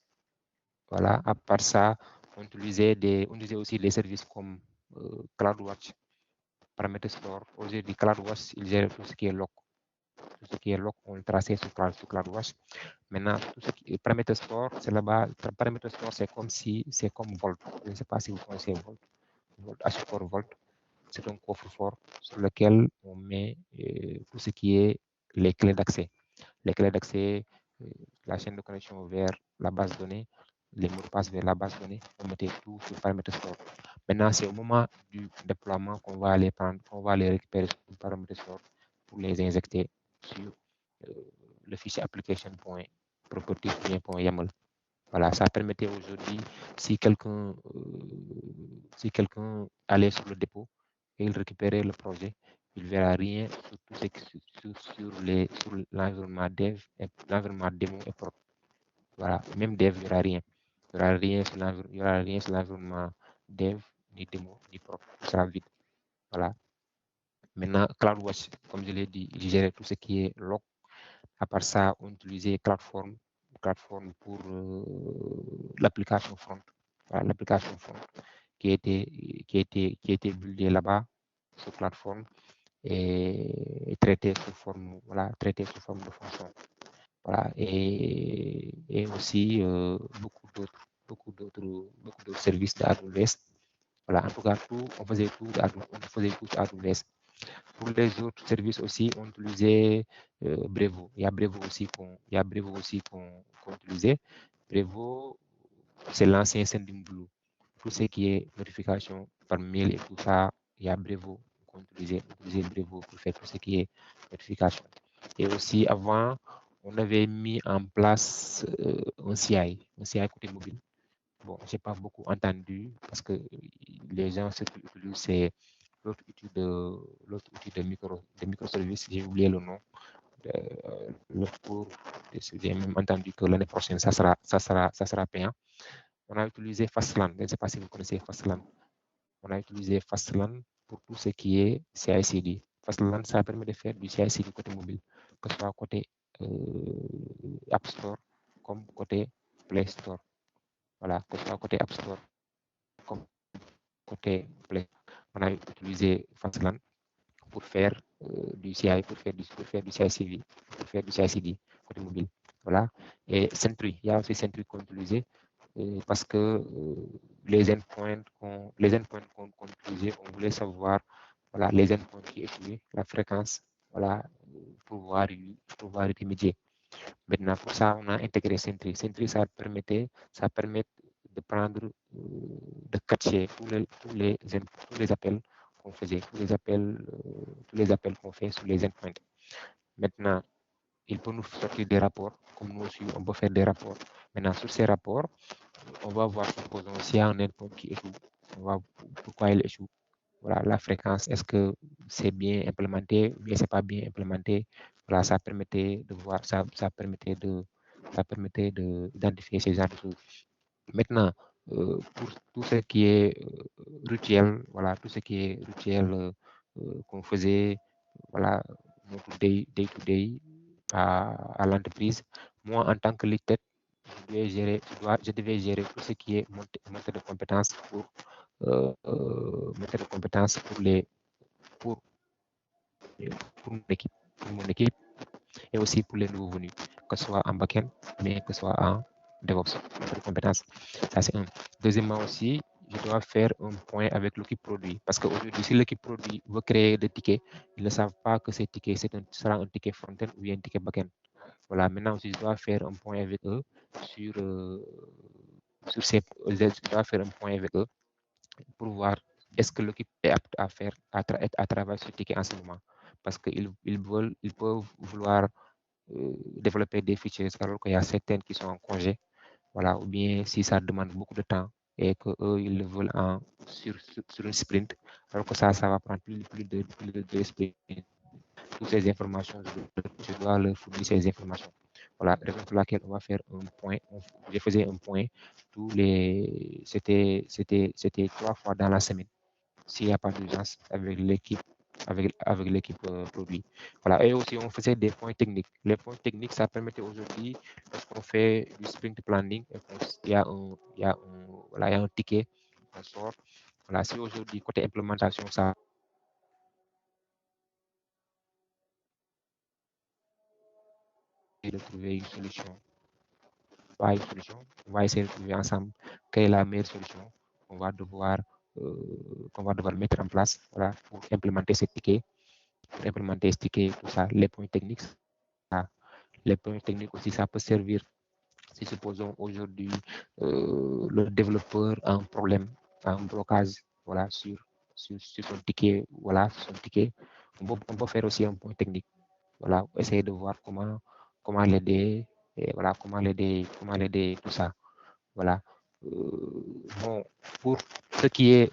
Voilà. À part ça, on utilisait aussi des services comme CloudWatch, Parameter Store. Aujourd'hui, CloudWatch, il gère tout ce qui est log. Tout ce qui est log, on le traçait sur CloudWatch. Maintenant, tout ce qui est Parameter Store, c'est là-bas. Parameter Store, c'est comme Vault. Je ne sais pas si vous connaissez Vault. HashiCorp Vault, c'est un coffre-fort sur lequel on met tout ce qui est les clés d'accès. Les clés d'accès, la chaîne de connexion vers la base de données, les mots de passe vers la base de données, on mettait tout sur Parameter Store. Maintenant, c'est au moment du déploiement qu'on va les prendre, qu'on va les récupérer sur Parameter Store pour les injecter sur le fichier application.properties.yaml. Voilà, ça permettait aujourd'hui, si quelqu'un allait sur le dépôt et il récupérait le projet, il ne verra rien sur l'environnement dev, l'environnement démo et prod. Voilà, même dev, il n'y aura rien. Il n'y aura rien sur l'environnement dev, ni démo, ni prod. Ça sera vide. Voilà. Maintenant, CloudWatch, comme je l'ai dit, il gérait tout ce qui est log. À part ça, on utilisait CloudForm pour l'application front. Voilà, l'application front qui était buildée là-bas sur CloudForm et traitée sous forme de fonction. Voilà, et aussi beaucoup d'autres services d'AWS. Voilà, en tout cas, on faisait tout sur AWS. Pour les autres services aussi, on utilisait Brevo. Il y a Brevo aussi qu'on utilisait. Brevo, c'est l'ancien Sendinblue. Tout ce qui est notification par mail et tout ça, il y a Brevo qu'on utilisait. On utilisait Brevo pour faire tout ce qui est notification. Et aussi, avant, on avait mis en place un CI côté mobile. Bon, je n'ai pas beaucoup entendu parce que les gens, ce qu'ils utilisent, c'est l'autre outil de microservices, j'ai oublié le nom. J'ai même entendu que l'année prochaine, ça sera payant. On a utilisé Fastland. Je ne sais pas si vous connaissez Fastland. On a utilisé Fastland pour tout ce qui est CI/CD. Fastland, ça permet de faire du CI/CD côté mobile, que ce soit côté App Store comme côté Play Store. Voilà, que ce soit côté App Store comme côté Play. On a utilisé Fastland pour faire du CI, pour faire du CI/CD, côté mobile. Voilà. Et Sentry, il y a aussi Sentry qu'on utilisait parce que les endpoints qu'on utilisait, on voulait savoir voilà, les endpoints qui échouaient, la fréquence, voilà, pour pouvoir y remédier. Maintenant, pour ça, on a intégré Sentry. Sentry, ça permet de prendre, de catcher tous les appels qu'on faisait, tous les appels qu'on fait sur les endpoints. Maintenant, il peut nous sortir des rapports, comme nous aussi, on peut faire des rapports. Maintenant, sur ces rapports, on va voir, supposons, s'il y a un endpoint qui échoue, on va pourquoi il échoue. Voilà, la fréquence, est-ce que c'est bien implémenté ou bien c'est pas bien implémenté. Voilà, ça permettait de voir, d'identifier ces genres de choses. Maintenant, pour tout ce qui est rituel, voilà, tout ce qui est rituel qu'on faisait, voilà, notre day to day à l'entreprise. Moi, en tant que lead tech, je devais gérer tout ce qui est montée de compétences montée de compétences pour, pour mon équipe et aussi pour les nouveaux venus, que ce soit en back-end, mais que ce soit en DevOps, montée de compétences. Ça, c'est un. Deuxièmement aussi, je dois faire un point avec l'équipe produit. Parce qu'aujourd'hui, si l'équipe produit veut créer des tickets, ils ne savent pas que ces tickets, sera un ticket front-end ou bien un ticket back-end. Voilà, maintenant aussi, je dois faire un point avec eux sur, je dois faire un point avec eux pour voir est-ce que l'équipe est apte à faire, à travailler sur ticket en ce moment. Parce qu'ils peuvent vouloir développer des fichiers alors qu'il y a certaines qui sont en congé, voilà, ou bien si ça demande beaucoup de temps et que eux ils le veulent sur une sprint, alors que ça va prendre plus de 2 sprints. Toutes ces informations, je dois leur fournir ces informations. Voilà, raison pour laquelle on va faire un point. Je faisais un point c'était 3 fois dans la semaine s'il n'y a pas d'urgence avec l'équipe produit. Voilà. Et aussi, on faisait des points techniques. Les points techniques, ça permettait aujourd'hui, lorsqu'on fait du sprint planning, il y a un ticket qu'on sort. Voilà. Si aujourd'hui, côté implémentation, ça de trouver une solution. Pas une solution. On va essayer de trouver ensemble quelle est la meilleure solution qu'on va devoir mettre en place, voilà, pour implémenter ces tickets, tout ça, les points techniques. Les points techniques aussi, ça peut servir si supposons aujourd'hui le développeur a un problème, a un blocage, voilà, sur son ticket, voilà, son ticket. On peut faire aussi un point technique, voilà, essayer de voir comment l'aider, et voilà, comment l'aider, tout ça, voilà. Bon, pour ce qui est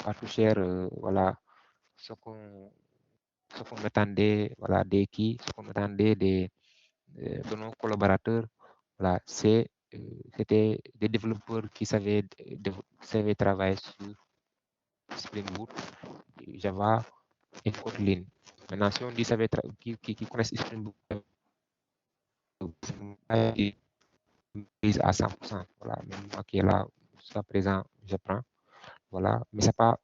à tout cher, voilà, ce qu'on attendait, voilà, ce qu'on attendait de nos collaborateurs, voilà, c'était des développeurs qui savaient travailler sur Spring Boot, Java et Kotlin. Maintenant, si on dit qui connaissent Spring Boot, ils maîtrisent à 100%. Voilà, même moi qui est là, jusqu'à présent, j'apprends. Voilà, mais ça pas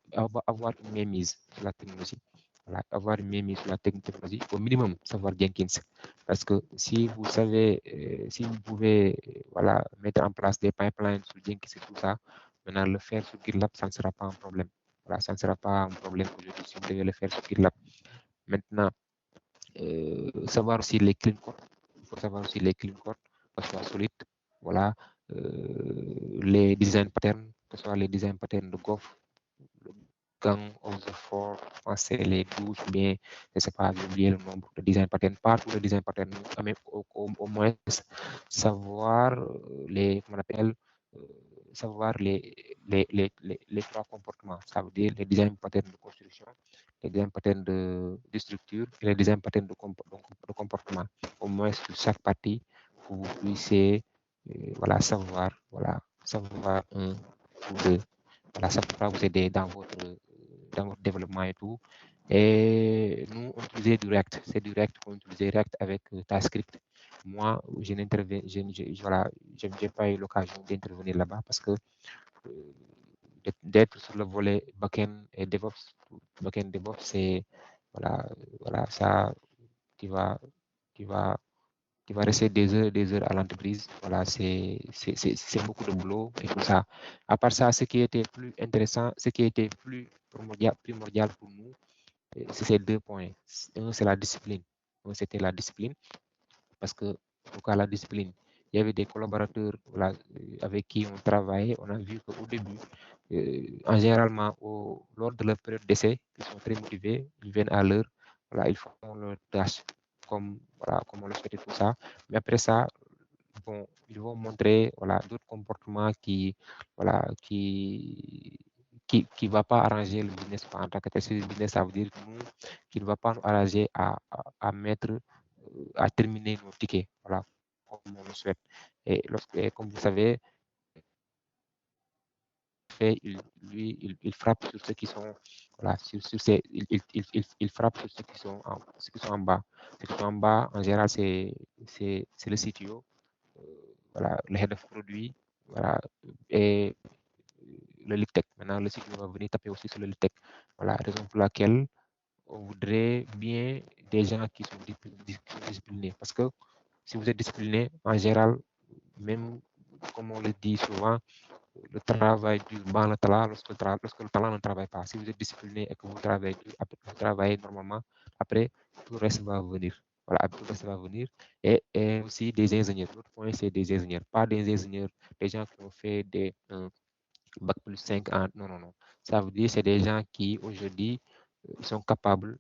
avoir une mainmise sur la technologie. Voilà, avoir une mainmise sur la technologie, au minimum, savoir Jenkins. Parce que si vous savez, si vous pouvez voilà, mettre en place des pipelines sur Jenkins et tout ça, maintenant le faire sur GitLab, ça ne sera pas un problème. Voilà, ça ne sera pas un problème aujourd'hui si vous devez le faire sur GitLab. Maintenant, savoir aussi les clean codes. Il faut savoir aussi les clean codes, que ce soit solide. Voilà, les design patterns, que ce soit les design patterns de Goff, le Gang of the Four, je pense c'est les 12 ou bien, je ne sais pas, j'ai oublié le nombre de design patterns, pas tous les design patterns, mais au moins savoir comment on appelle, savoir les 3 comportements, ça veut dire les design patterns de construction, les design patterns de structure et les design patterns de comportement. Au moins sur chaque partie, pour que vous puissiez voilà, savoir un ou deux. Voilà, ça pourra vous aider dans votre développement et tout. Et nous, on utilisait du React. C'est du React qu'on utilisait React avec TypeScript. Moi, je n'interviens, voilà, je n'ai pas eu l'occasion d'intervenir là-bas parce que d'être sur le volet backend et DevOps. Backend DevOps, c'est voilà, ça, tu vas, tu vas, tu vas rester des heures à l'entreprise. Voilà, c'est beaucoup de boulot et tout ça. À part ça, ce qui était plus intéressant, ce qui était plus primordial pour nous, c'est ces 2 points. Un, c'est la discipline. C'était la discipline parce que, en cas la discipline, il y avait des collaborateurs voilà, avec qui on travaillait. On a vu qu'au début, en généralement, lors de leur période d'essai, ils sont très motivés, ils viennent à l'heure, voilà, ils font leur tâche comme on le souhaitait, tout ça. Mais après ça, bon, ils vont montrer voilà, d'autres comportements voilà, qui va pas arranger le business en tant que tel. Le business, ça veut dire que nous, qui ne va pas nous arranger à mettre, à terminer nos tickets, voilà, comme on le souhaite. Et comme vous savez, fait, il frappe sur ceux qui sont, voilà, il frappe sur ceux qui sont en bas. Ceux qui sont en bas, en général, c'est le CTO, voilà, le head of produit, voilà, et le lead tech. Maintenant, le CTO va venir taper aussi sur le lead tech. Voilà, raison pour laquelle on voudrait bien des gens qui sont disciplinés. Parce que si vous êtes discipliné, en général, même comme on le dit souvent, le travail dure dans le talent lorsque le talent ne travaille pas. Si vous êtes discipliné et que vous travaillez normalement, après, tout le reste va venir. Voilà, tout le reste va venir. Et aussi des ingénieurs. L'autre point, c'est des ingénieurs. Pas des ingénieurs, des gens qui ont fait des bac plus 5 ans. Non, non, non. Ça veut dire c'est des gens qui, aujourd'hui, ils sont capables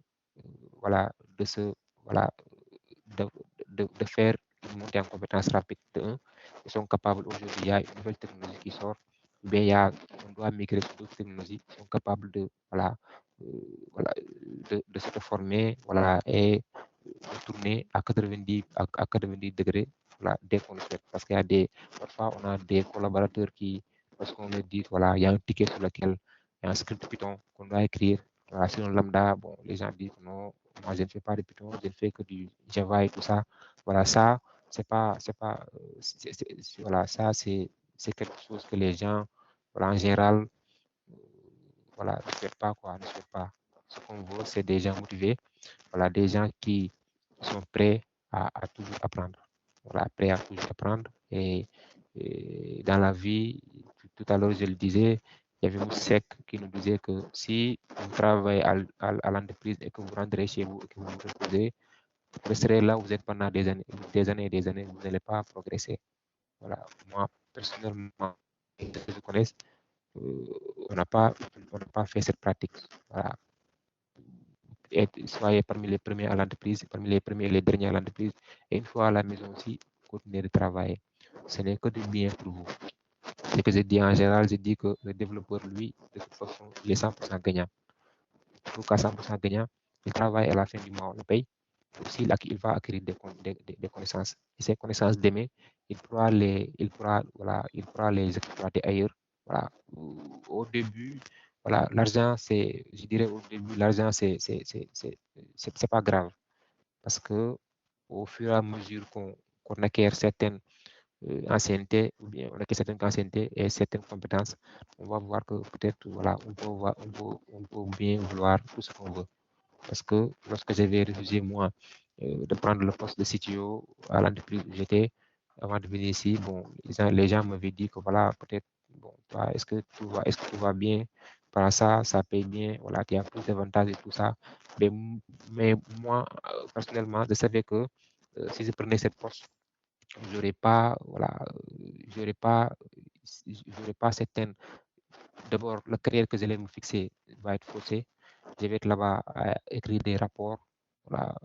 voilà, de se, voilà, de faire une montée en compétences rapide de 1. Ils sont capables, aujourd'hui, il y a une nouvelle technologie qui sort, bien, on doit migrer sur d'autres technologies, ils sont capables de, voilà, voilà, de se former, voilà, et de tourner à 90 degrés, voilà, dès qu'on le souhaite. Parce qu'il y a parfois, on a des collaborateurs qui, parce qu'on leur dit, voilà, il y a un ticket sur lequel il y a un script Python qu'on doit écrire. Voilà, sur un lambda, bon, les gens disent non, moi je ne fais pas de Python, je ne fais que du Java et tout ça. Voilà, ça, voilà, ça, c'est quelque chose que les gens, voilà, en général, voilà, ne souhaitent pas, quoi, ne souhaitent pas. Ce qu'on veut, c'est des gens motivés, voilà, des gens qui sont prêts à toujours apprendre. Voilà, prêts à toujours apprendre. Et dans la vie, tout à l'heure, je le disais, il y avait Moussek qui nous disait que si vous travaillez à l'entreprise et que vous rentrez chez vous et que vous vous reposez, vous resterez là où vous êtes pendant des années et des années, vous n'allez pas progresser. Voilà, moi, personnellement, je vous connais, on n'a pas fait cette pratique. Voilà. Soyez parmi les premiers à l'entreprise, parmi les premiers et les derniers à l'entreprise, et une fois à la maison aussi, continuez de travailler. Ce n'est que du bien pour vous. Ce que je dis en général, je dis que le développeur, lui, de toute façon, il est 100% gagnant. Pourquoi 100% gagnant? Il travaille à la fin du mois, on le paye. Aussi, il va acquérir des connaissances. Et ces connaissances demain, il pourra les exploiter ailleurs. Voilà. Au début, voilà, l'argent, je dirais au début, l'argent, c'est pas grave. Parce que au fur et à mesure qu'on acquiert certaines anciennetés, ou bien on acquiert certaines anciennetés et certaines compétences, on va voir que peut-être, voilà, on peut bien vouloir tout ce qu'on veut. Parce que lorsque j'avais refusé, moi, de prendre le poste de CTO à l'entreprise où j'étais, avant de venir ici, bon, les gens m'avaient dit que voilà, peut-être, bon, est-ce que tout va bien? Par ça paye bien, voilà, il y a plus d'avantages et tout ça. Mais moi, personnellement, je savais que si je prenais cette poste, j'aurais pas, voilà, j'aurais pas, certaines. D'abord, la carrière que j'allais me fixer va être faussée. Je vais être là-bas à écrire des rapports, voilà,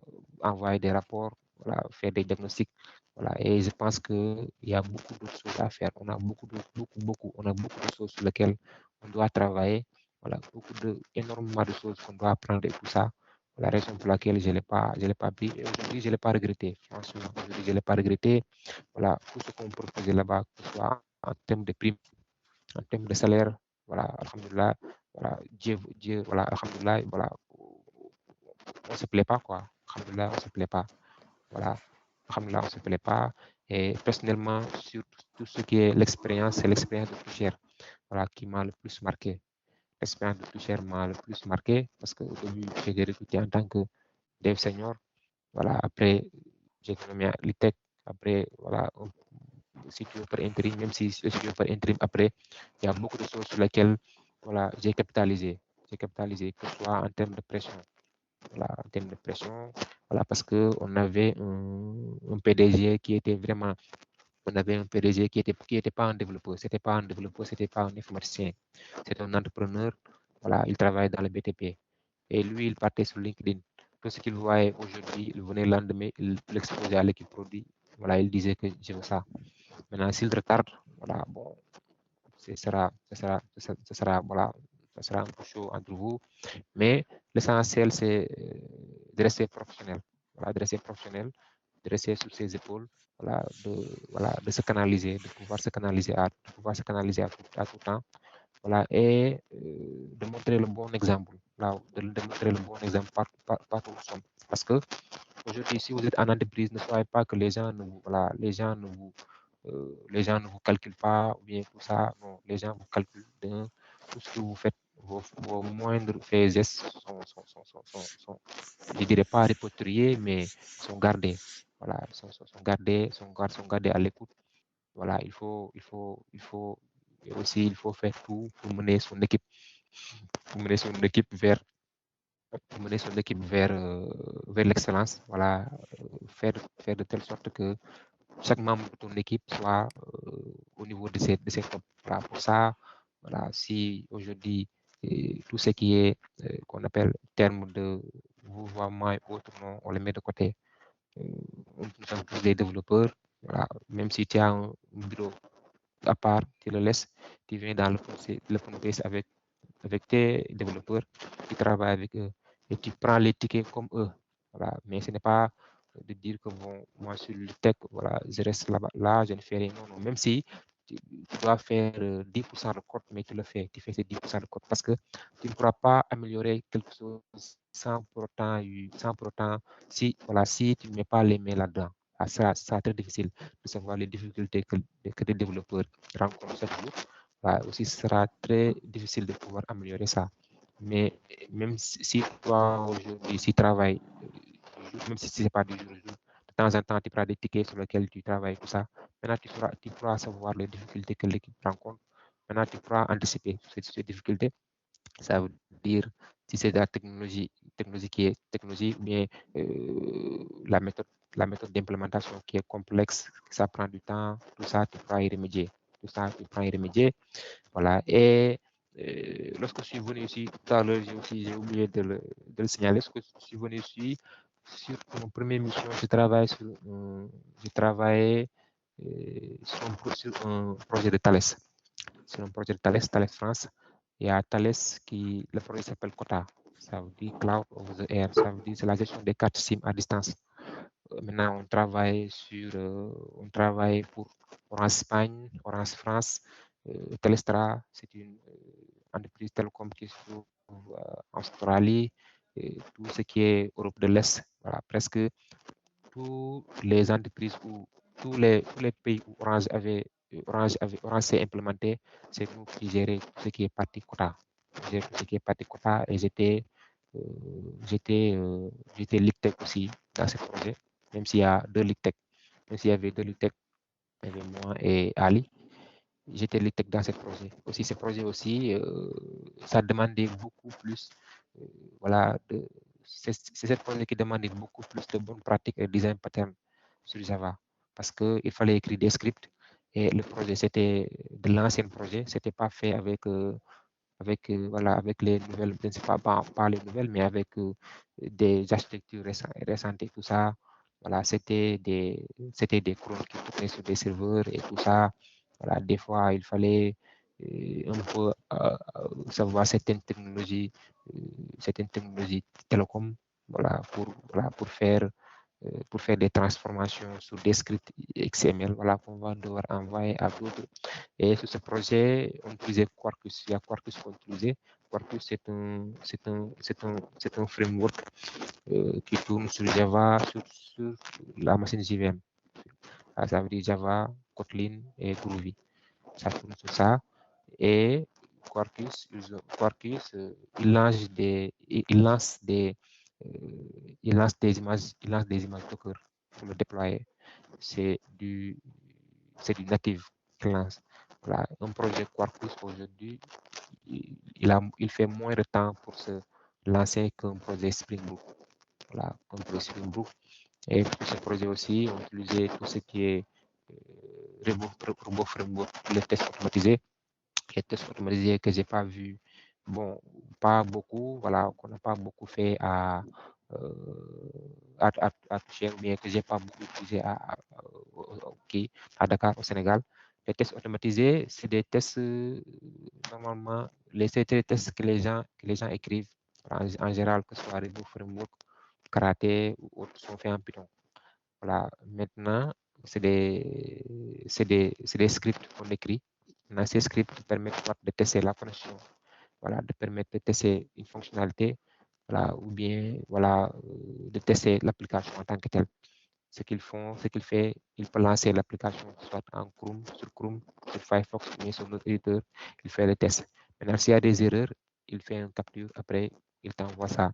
envoyer des rapports, voilà, faire des diagnostics. Voilà, et je pense qu'il y a beaucoup d'autres choses à faire. On a on a beaucoup de choses sur lesquelles on doit travailler. Voilà, énormément de choses qu'on doit apprendre et tout ça. La raison pour laquelle je l'ai pas pris. Et aujourd'hui, je l'ai pas regretté. Franchement, aujourd'hui, je l'ai pas regretté. Voilà, tout ce qu'on proposait là-bas, que ce soit en termes de primes, en termes de salaire, voilà, alhamdoulilah, voilà, voilà, alhamdoulilah, voilà, on se plaît pas, quoi. Alhamdoulilah, on se plaît pas. Voilà, alhamdoulilah, on se plaît pas. Et personnellement, sur tout ce qui est l'expérience, c'est l'expérience de Toucher, voilà, qui m'a le plus marqué. L'expérience de Toucher m'a le plus marqué parce qu'au début, j'ai été recruté en tant que dev senior. Voilà, après, j'ai été nommé à l'ITEC. Après, voilà, si tu veux par intérim, même si tu veux par intérim, après, il y a beaucoup de choses sur lesquelles voilà, j'ai capitalisé. Que ce soit en termes de pression. Voilà, en termes de pression, voilà, parce qu'on avait un PDG qui était vraiment. On avait un PDG qui était pas un développeur, c'était pas un développeur, c'était pas un informaticien. C'était un entrepreneur, voilà, il travaille dans le BTP. Et lui, il partait sur LinkedIn. Tout ce qu'il voyait aujourd'hui, il venait le lendemain, il l'exposait à l'équipe produit. Voilà, il disait que je veux ça. Maintenant, s'il retarde, voilà, bon, voilà, ça sera un peu chaud entre vous. Mais l'essentiel, c'est de rester professionnel. Voilà, de rester professionnel, de rester sur ses épaules, voilà, de se canaliser, de pouvoir se canaliser à tout temps. voilà, et de montrer le bon exemple, là, de montrer le bon exemple partout où nous sommes. Parce que aujourd'hui, si vous êtes en entreprise, ne soyez pas que les gens ne vous, voilà, les gens ne vous calculent pas, ou bien tout ça. Non, les gens vous calculent de tout ce que vous faites, vos moindres faits et gestes sont, je dirais pas répertoriés, mais sont gardés. Voilà, sont gardés, sont gardés à l'écoute. Voilà, et aussi, il faut faire tout pour mener son équipe, vers, vers l'excellence. Voilà, faire de telle sorte que chaque membre de ton équipe soit au niveau de ses top. Voilà, pour ça, voilà, si aujourd'hui, tout ce qui est qu'on appelle terme de vouvoiement et autres, non, on les met de côté. Nous sommes tous des développeurs. Voilà, même si tu as un bureau à part, tu le laisses, tu viens dans l'open space avec tes développeurs, tu travailles avec eux et tu prends les tickets comme eux. Voilà. Mais ce n'est pas de dire que bon, moi sur le tech, voilà, je reste là-bas, là, je ne fais rien. Non, non. Même si tu dois faire 10% de code, mais tu le fais, tu fais ces 10% de code parce que tu ne pourras pas améliorer quelque chose sans pour autant si, voilà, si tu ne mets pas les mains là-dedans. Ça sera très difficile de savoir les difficultés que les développeurs rencontrent chaque jour. Voilà, aussi, ce sera très difficile de pouvoir améliorer ça. Mais même si toi, aujourd'hui, si tu travailles, même si ce n'est pas du jour au jour, de temps en temps, tu prends des tickets sur lesquels tu travailles, tout ça. Maintenant, tu pourras savoir les difficultés que l'équipe rencontre. Maintenant, tu pourras anticiper ces difficultés. Ça veut dire si c'est de la technologie ou bien la méthode d'implémentation qui est complexe, ça prend du temps, tout ça, tu pourras y remédier. Tout ça, tu pourras y remédier. Voilà. Et lorsque je suis venu ici, tout à l'heure, j'ai oublié de le signaler, lorsque je suis venu ici, sur mon première mission, je travaillais sur un projet de Thales. C'est un projet de Thales France. Il y a Thales le projet s'appelle COTA. Ça veut dire Cloud over the Air. Ça veut dire c'est la gestion des cartes SIM à distance. Maintenant, on travaille pour Orange Espagne, Orange France, Telestra. C'est une entreprise télécom qui se trouve en Australie, tout ce qui est Europe de l'Est. Voilà, presque toutes les entreprises ou tous les pays où Orange s'est implémenté, c'est nous qui gérons tout ce qui est partie quota. Et j'étais lead tech aussi dans ce projet, même s'il y a deux lead tech. Même s'il y avait deux lead tech, il y avait moi et Ali. J'étais lead tech dans ce projet. Aussi, ce projet aussi, ça demandait beaucoup plus. Voilà, c'est ce projet qui demandait beaucoup plus de bonnes pratiques et design pattern sur Java. Parce qu'il fallait écrire des scripts. Et le projet, c'était de l'ancien projet. C'était pas fait avec les nouvelles, je ne sais pas les nouvelles, mais avec des architectures récentes et tout ça. Voilà, c'était des clones qui tournaient sur des serveurs et tout ça. Voilà, des fois, il fallait un peu savoir certaines technologies télécom, voilà, pour faire des transformations sur des scripts XML, voilà, qu'on va devoir envoyer à d'autres. Et sur ce projet, on utilisait Quarkus. Il y a Quarkus qu'on utilisait. Quarkus, c'est un framework qui tourne sur Java, sur la machine JVM. Ça veut dire Java, Kotlin et Groovy. Ça tourne sur ça. Et Quarkus, il lance des images Docker pour le déployer. C'est du native qui lance. Voilà, un projet Quarkus aujourd'hui, il fait moins de temps pour se lancer qu'un projet Spring Boot. Voilà, un projet Spring Boot. Et pour ce projet aussi, on utilisait tout ce qui est robot framework, les tests automatisés. Les tests automatisés que j'ai pas vu, bon, pas beaucoup, voilà, qu'on n'a pas beaucoup fait à toucher, ou bien que j'ai pas beaucoup utilisé à Dakar, au Sénégal. Les tests automatisés, c'est des tests, normalement, c'est des tests que les gens écrivent en général, que ce soit Rebo Framework, Karaté ou autres, sont faits en Python. Voilà, maintenant, c'est des scripts qu'on écrit Maintenant, ces scripts permettent de tester la connexion, voilà, de permettre de tester une fonctionnalité, voilà, ou bien voilà, de tester l'application en tant que telle. Ce qu'ils font, ce qu'il fait, il peut lancer l'application soit en Chrome, sur Firefox, ou bien sur notre éditeur, il fait le test. Maintenant, s'il y a des erreurs, il fait une capture, après, il t'envoie ça.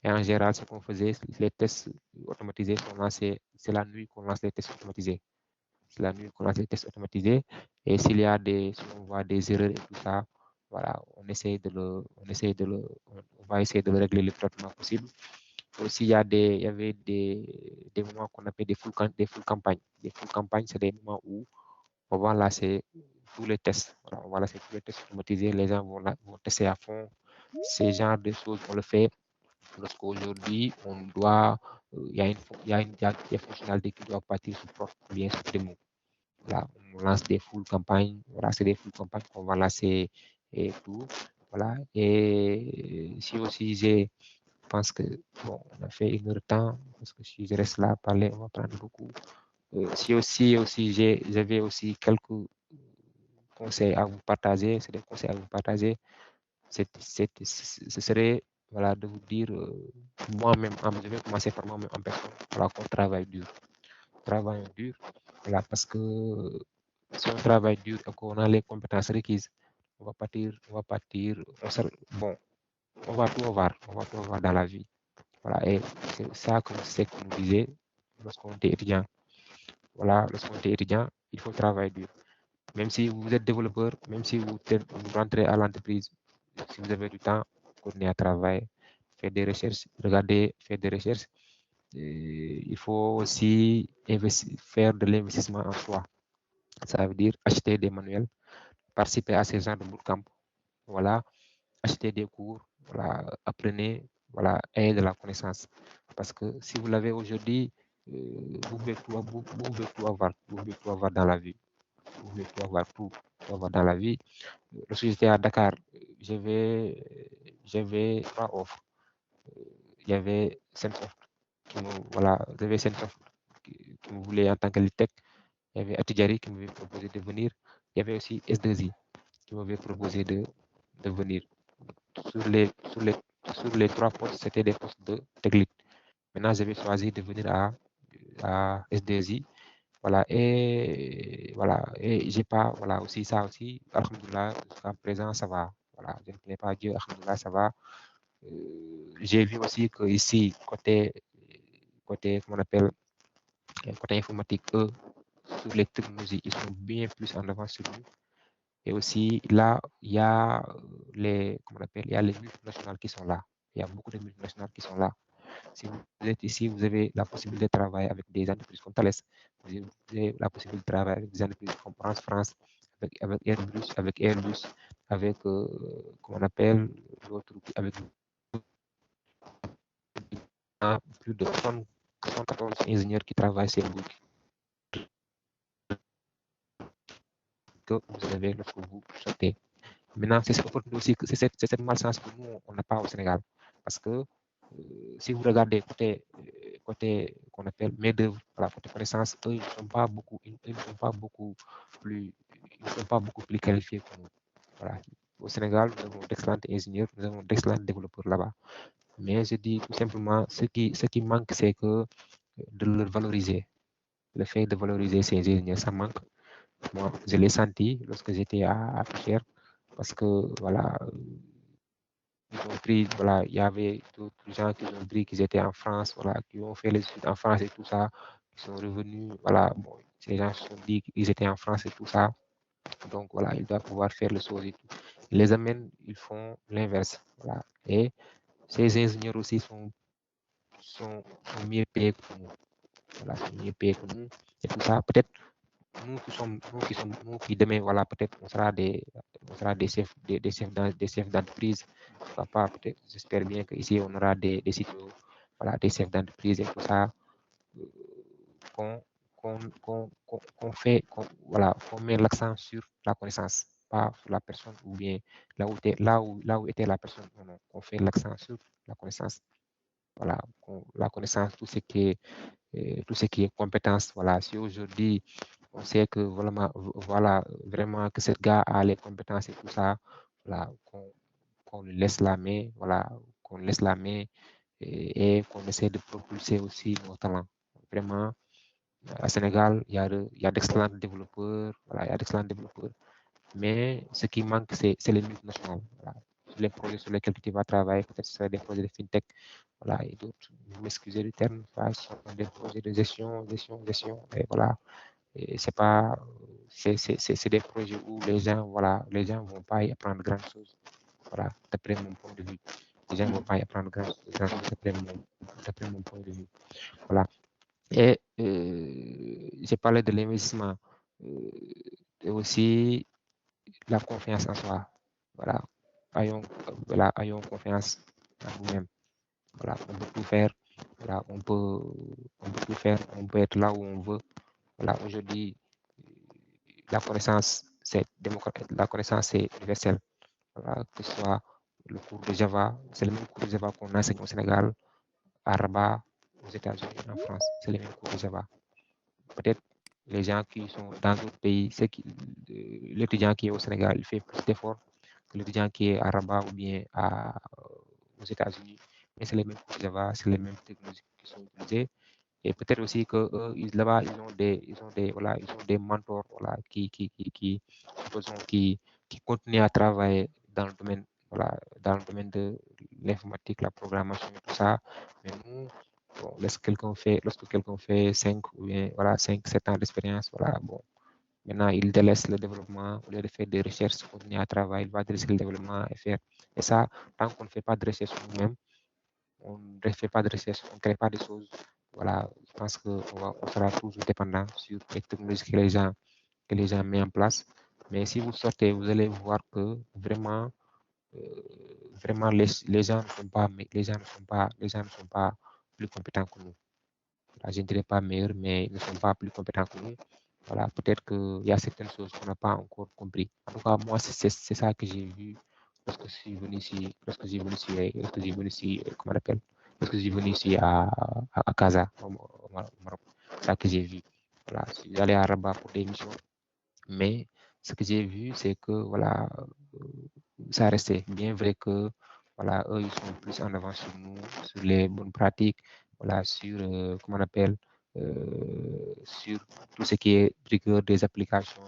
Et en général, ce qu'on faisait, les tests automatisés sont lancés, c'est la nuit qu'on lance les tests automatisés. C'est la nuit qu'on lance les tests automatisés. Et s'il y a si on voit des erreurs et tout ça, voilà, on va essayer de le régler le plus rapidement possible. Aussi, il y avait des moments qu'on appelle des full campagnes. Des full campagnes, c'est des moments où on va lancer tous les tests. Voilà, on va lancer tous les tests automatisés. Les gens vont tester à fond. Ces genres de choses, on le fait lorsqu'aujourd'hui, on doit, il y a des fonctionnalités qui doivent partir sur prod, bien sur démo. Voilà, on lance des full campagnes. Voilà, c'est des full campagnes qu'on va lancer et tout. Voilà, et si aussi je pense que, bon, on a fait 1 heure de temps, parce que si je reste là à parler, on va prendre beaucoup. Si aussi j'avais aussi quelques conseils à vous partager, c'est des conseils à vous partager. Ce serait, voilà, de vous dire, moi-même, je vais commencer par moi-même en personne, voilà, qu'on travaille dur. Travail dur, voilà, parce que si on travaille dur et qu'on a les compétences requises, on va partir, bon, on va tout avoir dans la vie. Voilà, et c'est ça que c'est que nous disait lorsqu'on était étudiant. Voilà, lorsqu'on était étudiant, il faut travailler dur. Même si vous êtes développeur, même si vous rentrez à l'entreprise, si vous avez du temps, continuez à travailler, faire des recherches, regardez, faire des recherches. Et il faut aussi faire de l'investissement en soi. Ça veut dire acheter des manuels, participer à ces genres de bootcamp. Voilà, acheter des cours, voilà, apprenez, voilà, ayez de la connaissance. Parce que si vous l'avez aujourd'hui, vous pouvez tout avoir dans la vie. Vous pouvez tout avoir dans la vie. Lorsque j'étais à Dakar, j'avais 3 offres. Il y avait Sensoft qui me voulait en tant que tech. Il y avait Atijari qui m'avait proposé de venir. Il y avait aussi S2I qui m'avait proposé de venir. Sur les, sur les, sur les 3 postes, c'était des postes de tech lead. Maintenant, j'avais choisi de venir à S2I. Voilà, et voilà, et j'ai pas, voilà, aussi ça aussi, alhamdoulilah, jusqu'à présent, ça va. Voilà, je ne plains pas Dieu, alhamdoulilah, ça va. J'ai vu aussi que ici, comment on appelle, côté informatique, eux, sur les technologies, ils sont bien plus en avance sur nous. Et aussi, là, il y a comment on appelle, il y a les multinationales qui sont là. Il y a beaucoup de multinationales qui sont là. Si vous êtes ici, vous avez la possibilité de travailler avec des entreprises comme Thales. Vous avez la possibilité de travailler avec des entreprises comme France, avec Airbus, avec, comment on appelle, avec plus de 114 ingénieurs qui travaillent sur vous, que vous avez lorsque vous sortez. Maintenant, c'est aussi c'est cette malchance que nous, on n'a pas au Sénégal. Parce que si vous regardez côté qu'on appelle main-d'œuvre, voilà, côté connaissance, eux, ils ne sont pas beaucoup plus qualifiés que nous. Voilà. Au Sénégal, nous avons d'excellents ingénieurs, nous avons d'excellents développeurs là-bas. Mais je dis tout simplement, ce qui manque, c'est que de le valoriser. Le fait de valoriser ces ingénieurs, ça manque. Moi, je l'ai senti lorsque j'étais à Ficher, parce que voilà, ils ont pris, voilà, il y avait d'autres gens qui ont pris, qui étaient en France, voilà, qui ont fait les études en France et tout ça, qui sont revenus, voilà, bon, ces gens se sont dit qu'ils étaient en France et tout ça, donc voilà, ils doivent pouvoir faire les choses et tout. Ils les amènent, ils font l'inverse, voilà, et ces ingénieurs aussi sont mieux payés que nous, voilà, sont mieux payés que nous, et tout ça, peut-être nous qui demain, voilà, peut-être on sera des chefs, des chefs d'entreprise. Pourquoi pas, peut-être, j'espère bien qu'ici on aura des CTO, voilà, des chefs d'entreprise et tout ça, voilà, qu'on met l'accent sur la connaissance, pas sur la personne ou bien là où était la personne. Non, non, qu'on fait l'accent sur la connaissance. Voilà, la connaissance, tout ce qui est compétence. Voilà, si aujourd'hui on sait que voilà, vraiment que ce gars a les compétences et tout ça, voilà, qu'on lui laisse la main, voilà, qu'on laisse la main et qu'on essaie de propulser aussi nos talents. Vraiment, à Sénégal, il y a d'excellents développeurs, voilà, il y a d'excellents développeurs, mais ce qui manque, c'est les multinationales. Voilà. Les projets sur lesquels tu vas travailler, peut-être ce des projets de fintech, voilà, et d'autres, vous m'excusez du terme, ce sont des projets de gestion, et voilà. Et c'est pas, c'est des projets où les gens vont pas y apprendre grand chose. Voilà, d'après mon point de vue. Les gens vont pas y apprendre grand chose d'après mon point de vue. Voilà. Et j'ai parlé de l'investissement et aussi la confiance en soi. Voilà. Ayons confiance en nous-mêmes. Voilà, on peut tout faire. Voilà, on peut tout faire. On peut être là où on veut. Voilà, aujourd'hui, la connaissance, la connaissance, c'est universelle. Voilà, que ce soit le cours de Java, c'est le même cours de Java qu'on enseigne au Sénégal, à Rabat, aux États-Unis, en France. C'est le même cours de Java. Peut-être les gens qui sont dans d'autres pays, l'étudiant qui est au Sénégal, il fait plus d'efforts que l'étudiant qui est à Rabat ou bien aux États-Unis. Mais c'est les mêmes cours de Java, c'est les mêmes technologies qui sont utilisées. Et peut-être aussi que là-bas, ils ont des mentors, voilà, qui continuent à travailler dans le domaine, voilà, dans le domaine de l'informatique, la programmation et tout ça. Mais nous, bon, lorsque quelqu'un fait 5 ou bien, voilà, 5, 7 ans d'expérience, voilà, bon, maintenant, il délaisse le développement, au lieu de faire des recherches, continuer à travailler, il va délaisser le développement et faire. Et ça, tant qu'on ne fait pas de recherche sur nous-mêmes, on ne fait pas de recherche, on ne crée pas de choses. Voilà, je pense qu'on sera toujours dépendant sur les technologies que les gens mettent en place. Mais si vous sortez, vous allez voir que vraiment, vraiment les gens ne sont pas, les gens ne sont pas plus compétents que nous. Voilà, je ne dirais pas meilleurs, mais ils ne sont pas plus compétents que nous. Voilà, peut-être qu'il y a certaines choses qu'on n'a pas encore compris. En tout cas, moi, c'est ça que j'ai vu lorsque je suis venu ici, comment on appelle, lorsque je suis venu ici à Casa, au Maroc. C'est ça que j'ai vu. Voilà, je suis allé à Rabat pour des missions, mais ce que j'ai vu, c'est que voilà, ça restait bien vrai que voilà, eux, ils sont plus en avance sur nous, sur les bonnes pratiques, voilà, sur, comment on appelle, sur tout ce qui est rigueur des applications,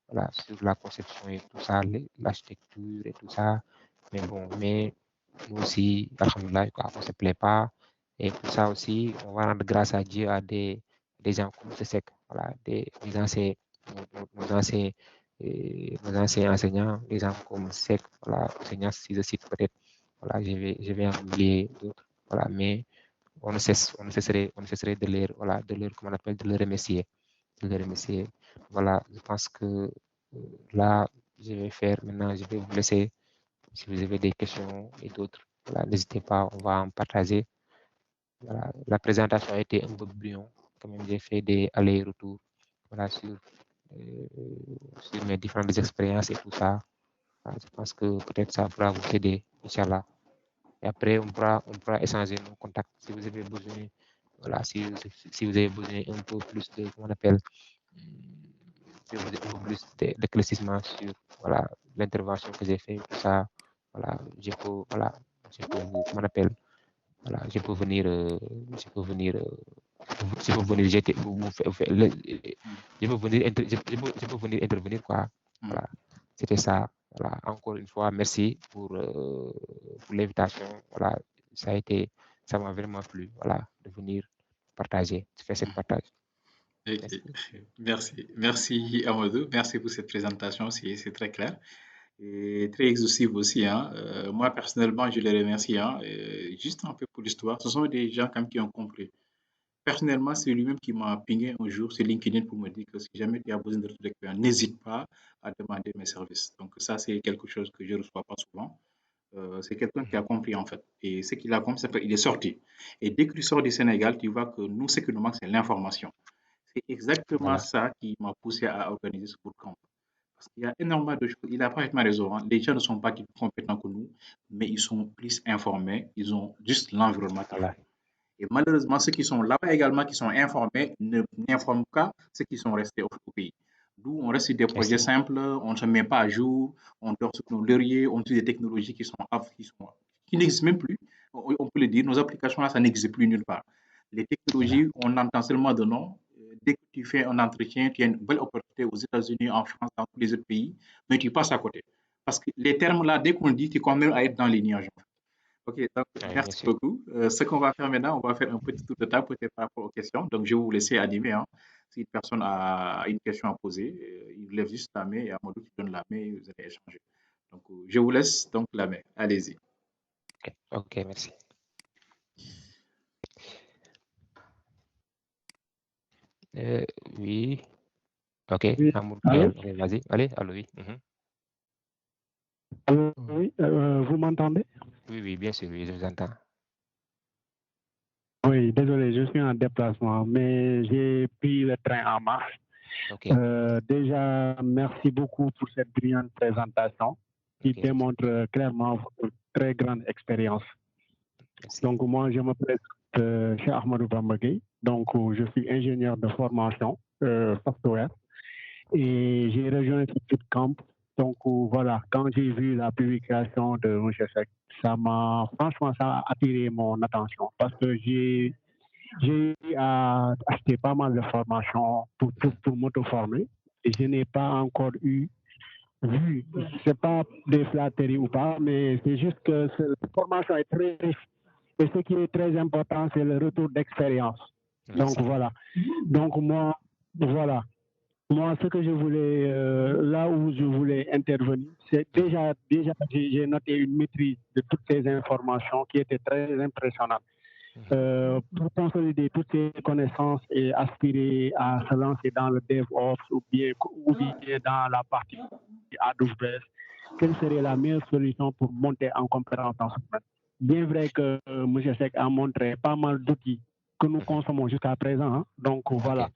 voilà, sur la conception et tout ça, l'architecture et tout ça. Mais bon, mais nous aussi, alhamdoulilah, on ne se plaît pas. Et tout ça aussi, on va rendre grâce à Dieu à des gens comme Sek, voilà, des anciens, nos anciens, nos anciens enseignants, des gens comme Sek, voilà, enseignants, si je cite peut-être, voilà, je vais en oublier d'autres, voilà, mais on ne cesserait de leur, comment on appelle, de leur remercier, de leur remercier. Voilà, je pense que là, je vais faire maintenant, je vais vous laisser si vous avez des questions et d'autres. Voilà, n'hésitez pas, on va en partager. Voilà, la présentation a été un peu brouillon. Quand même, j'ai fait des allers-retours voilà, sur mes différentes expériences et tout ça. Voilà, je pense que peut-être ça pourra vous aider, Inch'Allah. Et après, on pourra échanger nos contacts si vous avez besoin, voilà, si vous avez besoin un peu plus de, comment on appelle, si vous avez un peu plus d'éclaircissement sur voilà, l'intervention que j'ai fait, tout ça. Voilà, je peux vous, comment on appelle, voilà, je peux venir jeter, je peux venir, je peux venir intervenir, quoi. Voilà, c'était ça. Voilà, encore une fois, merci pour l'invitation. Voilà, ça m'a vraiment plu, voilà, de venir partager, de faire cette partage. Ok, Merci. merci Amadou, merci pour cette présentation, c'est très clair et très exhaustive aussi, hein. Moi personnellement, je les remercie, hein. Juste un peu pour l'histoire, ce sont des gens quand même qui ont compris. Personnellement, c'est lui-même qui m'a pingé un jour sur LinkedIn pour me dire que si jamais tu as besoin de retour d'expérience, n'hésite pas à demander mes services. Donc ça, c'est quelque chose que je ne reçois pas souvent. C'est quelqu'un qui a compris en fait. Et ce qu'il a compris, c'est qu'il est sorti. Et dès que tu sors du Sénégal, tu vois que nous, ce qui nous manque, c'est l'information. C'est exactement Voilà, ça qui m'a poussé à organiser ce bootcamp. Parce qu'il y a énormément de choses. Il a parfaitement raison, hein. Les gens ne sont pas plus compétents que nous, mais ils sont plus informés. Ils ont juste l'environnement qu'il voilà, faut. Et malheureusement, ceux qui sont là-bas également, qui sont informés, n'informent pas ceux qui sont restés au pays. D'où on reste sur des projets Merci. simples, on ne se met pas à jour, on dort sur nos lauriers, on utilise des technologies qui n'existent même plus. On peut le dire, nos applications là, ça n'existe plus nulle part. Les Voilà. technologies, on entend seulement de nom. Dès que tu fais un entretien, tu as une belle opportunité aux États-Unis, en France, dans tous les autres pays, mais tu passes à côté. Parce que les termes là, dès qu'on le dit, tu commences à être dans les nuages. Ok, donc Oui, bien merci sûr. beaucoup. Ce qu'on va faire maintenant, on va faire un petit tour de table peut-être par rapport aux questions. Donc, je vais vous laisser animer, hein. Si une personne a une question à poser, il lève juste la main et Amadou qui donne la main et vous allez échanger. Donc, je vous laisse donc la main. Allez-y. Ok, ok, merci. Oui, ok, Oui, Amour allô? Kayal. Ok, vas-y, allez, allô, oui. Oui, vous m'entendez? Oui, oui, bien sûr, oui, je vous entends. Oui, désolé, je suis en déplacement, mais j'ai pris le train en marche. Ok, Déjà, merci beaucoup pour cette brillante présentation qui ok, démontre clairement votre très grande expérience. merci. Donc, moi, je me présente chez Ahmadou Bambagay. Donc, je suis ingénieur de formation software et j'ai rejoint ce bootcamp. Donc, voilà, quand j'ai vu la publication de M. Seck, franchement, ça a attiré mon attention parce que j'ai eu à acheter pas mal de formations pour m'auto-former et je n'ai pas encore vu, c'est pas des flatteries ou pas, mais c'est juste que cette formation est très riche. Et ce qui est très important, c'est le retour d'expérience. Donc Merci. voilà. Donc moi, voilà. Moi, ce que je voulais, là où je voulais intervenir, c'est déjà j'ai noté une maîtrise de toutes ces informations qui était très impressionnante. Pour consolider toutes ces connaissances et aspirer à se lancer dans le DevOps ou bien dans la partie AWS, quelle serait la meilleure solution pour monter en compétence dans ce domaine? Bien vrai que M. Seck a montré pas mal d'outils que nous consommons jusqu'à présent, hein. Donc voilà,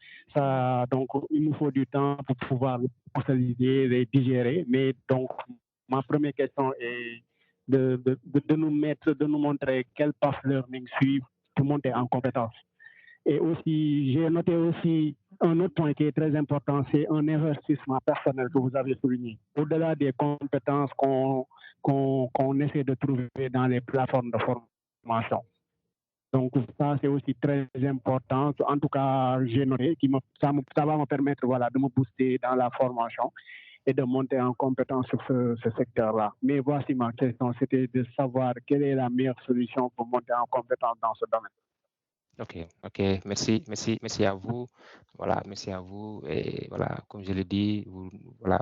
donc il nous faut du temps pour pouvoir les consolider, les digérer. Mais donc ma première question est de nous montrer quel path learning suivre pour monter en compétence. Et aussi, j'ai noté aussi un autre point qui est très important, c'est un investissement personnel que vous avez souligné. Au-delà des compétences qu'on essaie de trouver dans les plateformes de formation. Donc ça, c'est aussi très important. En tout cas, j'ai noté ça va me permettre voilà, de me booster dans la formation et de monter en compétence sur ce secteur-là. Mais voici ma question, c'était de savoir quelle est la meilleure solution pour monter en compétence dans ce domaine. Ok, ok, merci à vous. Voilà, merci à vous. Et voilà, comme je l'ai dit, voilà,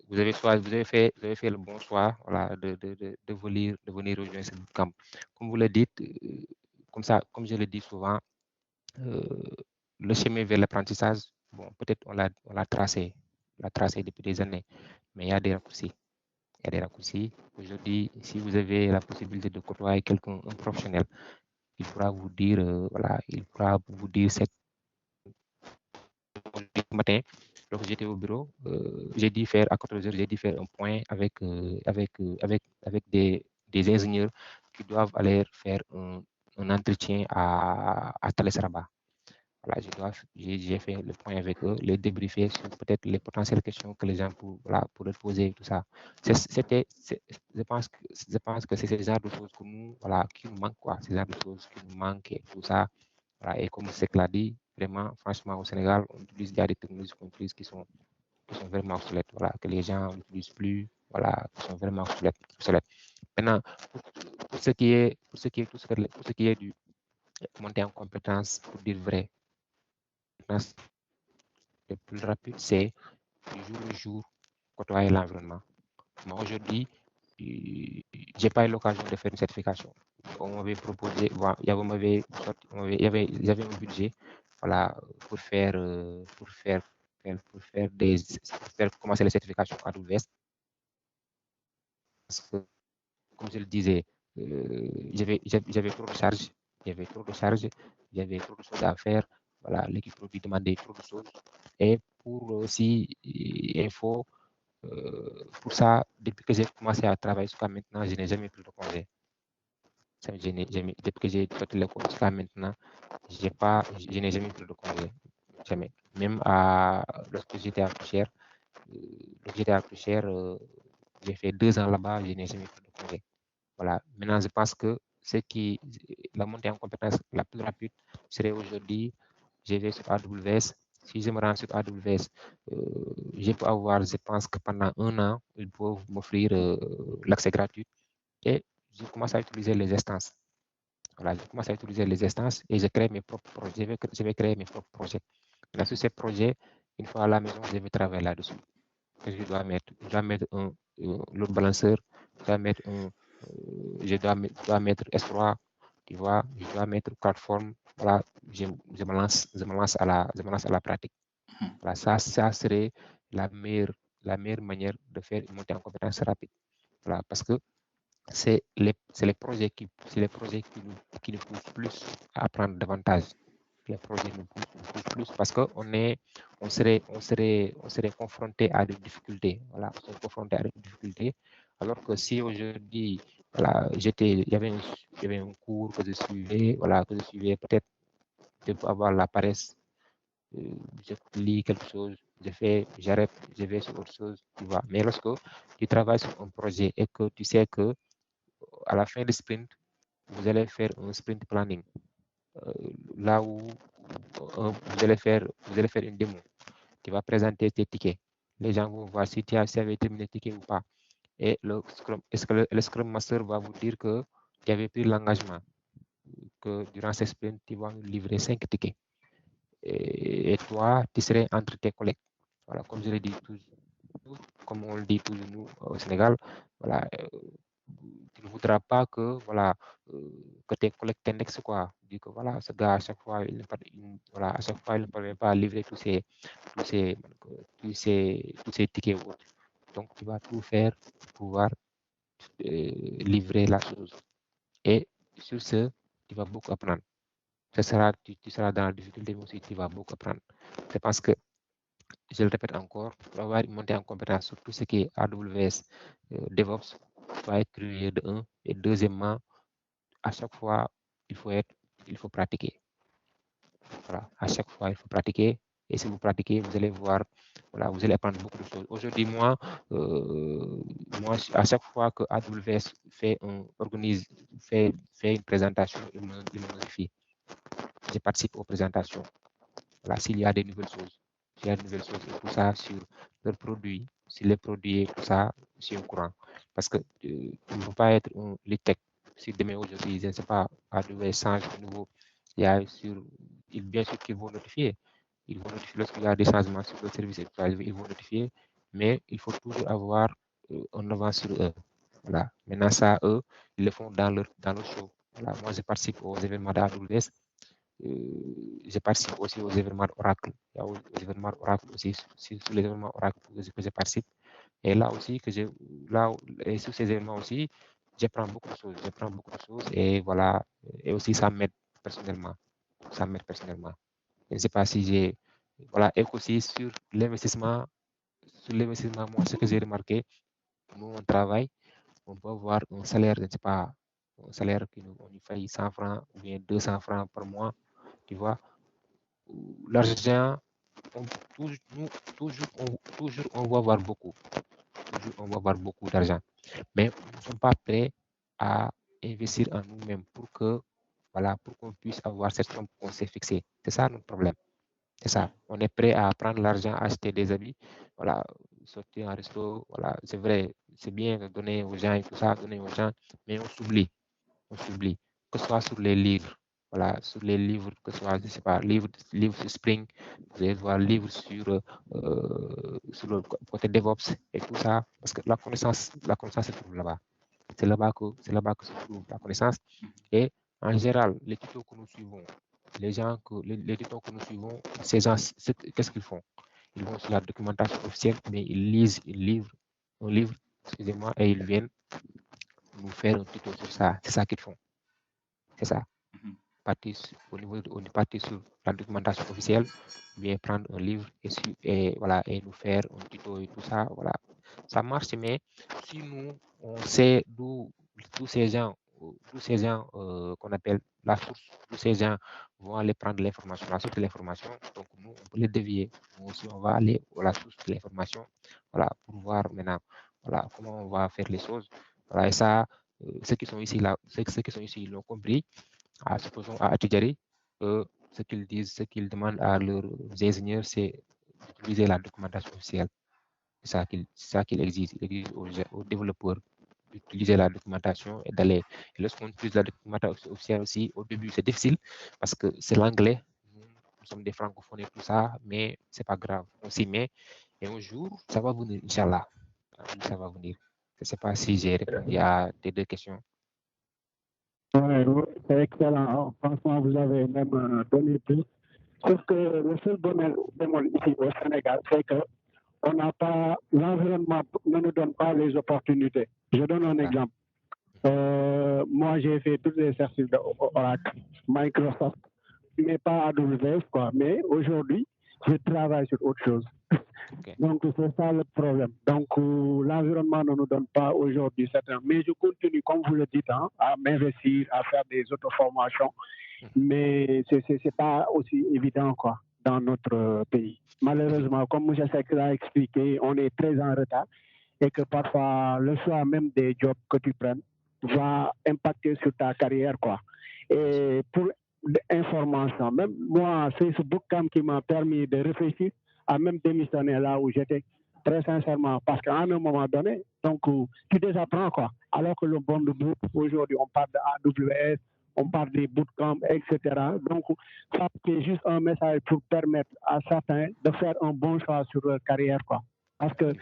vous avez fait le bon choix, voilà, de venir rejoindre ce bootcamp. Comme vous le dites, comme je le dis souvent, le chemin vers l'apprentissage, bon, peut-être on l'a tracé depuis des années, mais il y a des raccourcis. Il y a des raccourcis. Aujourd'hui, si vous avez la possibilité de côtoyer un professionnel, il pourra vous dire, ce matin, lorsque j'étais au bureau, j'ai dû faire à 14h, j'ai dû faire un point avec des ingénieurs qui doivent aller faire un entretien à Thales Rabat. Voilà, j'ai fait le point avec eux, les débriefer sur peut-être les potentielles questions que les gens pourraient poser, tout ça. Je pense que c'est ce genre de choses que nous, voilà, qui nous manquent, quoi. Ce genre de choses qui nous manquent et tout ça. Voilà, et comme c'est l'a dit, vraiment, franchement, au Sénégal, on utilise il y a des technologies qu'on utilise qui sont vraiment obsolètes, voilà, que les gens n'utilisent plus, voilà, qui sont vraiment obsolètes. Maintenant, pour ce qui est du monter en compétence, pour dire vrai, le plus rapide, c'est du jour au jour côtoyer l'environnement. Moi, aujourd'hui, j'ai pas eu l'occasion de faire une certification. On m'avait proposé, voilà, il y avait un budget, voilà, pour commencer les certifications AWS. Parce que, comme je le disais, j'avais trop de charges, il y avait trop de choses à faire. Voilà, l'équipe produit demandait trop de choses. Et pour aussi info, pour ça, depuis que j'ai commencé à travailler jusqu'à maintenant, je n'ai jamais pris de congé. Depuis que j'ai sorti l'école jusqu'à maintenant, je n'ai jamais pris de congé. Jamais. Même lorsque j'étais à Pouchère, j'ai fait 2 ans là-bas, je n'ai jamais pris de congé. Voilà. Maintenant, je pense que la montée en compétence la plus rapide serait aujourd'hui, je vais sur AWS. Si je me rends sur AWS, je peux avoir, je pense que pendant 1 an, ils peuvent m'offrir l'accès gratuit et je commence à utiliser les instances. Voilà, je commence à utiliser les instances et je crée mes propres projets. Je vais créer mes propres projets. Dans sur ces projets, une fois à la maison, je vais travailler là-dessus. Je dois mettre un load balancer, je dois mettre S3, tu vois, je dois mettre plateforme. Voilà, je me lance à la pratique. Voilà, ça serait la meilleure manière de faire une montée en compétence rapide. Voilà, parce que c'est les projets qui nous poussent plus à apprendre davantage. Les projets nous poussent plus parce que on serait confronté à des difficultés. Voilà, on serait confronté à des difficultés. Alors que si aujourd'hui, voilà, il y avait un cours que je suivais, peut-être je peux avoir la paresse, je lis quelque chose, j'arrête, je vais sur autre chose, tu vois. Mais lorsque tu travailles sur un projet et que tu sais que à la fin du sprint, vous allez faire un sprint planning. Là où vous allez faire une démo. Tu vas présenter tes tickets. Les gens vont voir si tu avais terminé tes tickets ou pas. Et le Scrum Master va vous dire que tu avais pris l'engagement, que durant ce sprint, tu vas livrer 5 tickets. Et toi, tu serais entre tes collègues. Voilà, comme je l'ai dit comme on le dit toujours nous au Sénégal, voilà, tu ne voudras pas que que tes collègues t'indexent quoi. Dis que voilà, ce gars à chaque fois il ne parvient pas à livrer tous ces tickets ou autres. Donc tu vas tout faire pour pouvoir livrer la chose. Et sur ce, tu vas beaucoup apprendre. Tu seras dans la difficulté, mais aussi tu vas beaucoup apprendre. C'est parce que, je le répète encore, pour avoir une montée en compétence sur tout ce qui est AWS, DevOps, doit être curieux de 1. Et deuxièmement, à chaque fois, il faut pratiquer. Voilà, à chaque fois, il faut pratiquer. Et si vous pratiquez, vous allez voir, voilà, vous allez apprendre beaucoup de choses. Aujourd'hui, moi, à chaque fois que AWS fait une présentation, il me notifie. Je participe aux présentations. Voilà, s'il y a des nouvelles choses. Et tout ça sur leurs produits, sur les produits et tout ça, c'est au courant. Parce que il ne faut pas être un lead tech. Si demain aujourd'hui, je ne sais pas, AWS change de nouveau, bien sûr qu'ils vont notifier. Ils vont notifier lorsqu'il y a des changements sur le service, ils vont notifier, mais il faut toujours avoir un avance sur eux. Voilà. Maintenant, ça, eux, ils le font dans leur show. Voilà. Moi, je participe aux événements d'AWS. Je participe aussi aux événements Oracle. Il y a aux événements Oracle aussi, sur les événements Oracle que je participe. Et là aussi, et sur ces événements aussi, j'apprends beaucoup de choses. Et voilà, et aussi ça m'aide personnellement. Je ne sais pas si j'ai, voilà, et aussi sur l'investissement, moi, ce que j'ai remarqué, nous, on travaille, on peut avoir un salaire, je ne sais pas, un salaire qui nous fait 100 francs ou bien 200 francs par mois, tu vois. L'argent, toujours, on va avoir beaucoup. Toujours, on va avoir beaucoup d'argent. Mais nous ne sommes pas prêts à investir en nous-mêmes pour qu'on puisse avoir cette somme qu'on s'est fixée. C'est ça notre problème. C'est ça. On est prêt à prendre l'argent, acheter des habits, voilà, sortir en resto, voilà. C'est vrai, c'est bien de donner aux gens et tout ça, mais on s'oublie. Que ce soit sur les livres, voilà, sur les livres, que ce soit, je sais pas, livres sur Spring, vous allez voir livres sur le côté DevOps et tout ça, parce que la connaissance se trouve là-bas. C'est là-bas que se trouve la connaissance. Et en général, les tutos que nous suivons, les tutos que nous suivons, ces gens, qu'est-ce qu'ils font? Ils vont sur la documentation officielle, mais ils lisent un livre, excusez-moi, et ils viennent nous faire un tuto sur ça. C'est ça qu'ils font. C'est ça. Partir sur la documentation officielle, bien prendre un livre et nous faire un tuto et tout ça. Voilà. Ça marche, mais si nous, on sait d'où tous ces gens tous ces gens qu'on appelle la source, tous ces gens vont aller prendre l'information, la source de l'information, donc nous, on peut les dévier. Nous aussi, on va aller à la source de l'information, voilà, pour voir maintenant, voilà, comment on va faire les choses. Voilà, et ça, ceux qui sont ici, là, ceux qui sont ici, ils l'ont compris. Supposons à Atidjari, ce qu'ils disent, ce qu'ils demandent à leurs ingénieurs, c'est d'utiliser la documentation officielle. C'est ça qu'il exige. Il exige aux développeurs d'utiliser la documentation et d'aller. Et lorsqu'on utilise la documentation officielle aussi, au début, c'est difficile parce que c'est l'anglais. Nous sommes des francophones et tout ça, mais c'est pas grave. On s'y met et un jour, ça va venir, Inch'Allah. Ça va venir. Je ne sais pas si j'ai répondu à tes deux questions. Ouais, c'est excellent. Franchement, vous avez même donné plus. Sauf que le seul bémol ici au Sénégal, c'est que on n'a pas, l'environnement ne nous donne pas les opportunités. Je donne un exemple. Moi, j'ai fait toutes les certifs d'Oracle, Microsoft, mais pas AWS, quoi. Mais aujourd'hui, je travaille sur autre chose. Okay. Donc, c'est ça le problème. Donc, l'environnement ne nous donne pas aujourd'hui certains. Mais je continue, comme vous le dites, hein, à m'investir, à faire des auto-formations. Mais ce n'est pas aussi évident, quoi, dans notre pays. Malheureusement, comme M. Seck l'a expliqué, on est très en retard et que parfois, le choix même des jobs que tu prennes va impacter sur ta carrière, quoi. Et pour information, même moi, c'est ce bootcamp qui m'a permis de réfléchir à même démissionner là où j'étais, très sincèrement, parce qu'à un moment donné, donc, tu désapprends, quoi. Alors que le monde de boot, aujourd'hui, on parle de AWS, on parle des bootcamps, etc. Donc, ça, c'est juste un message pour permettre à certains de faire un bon choix sur leur carrière, quoi. Parce que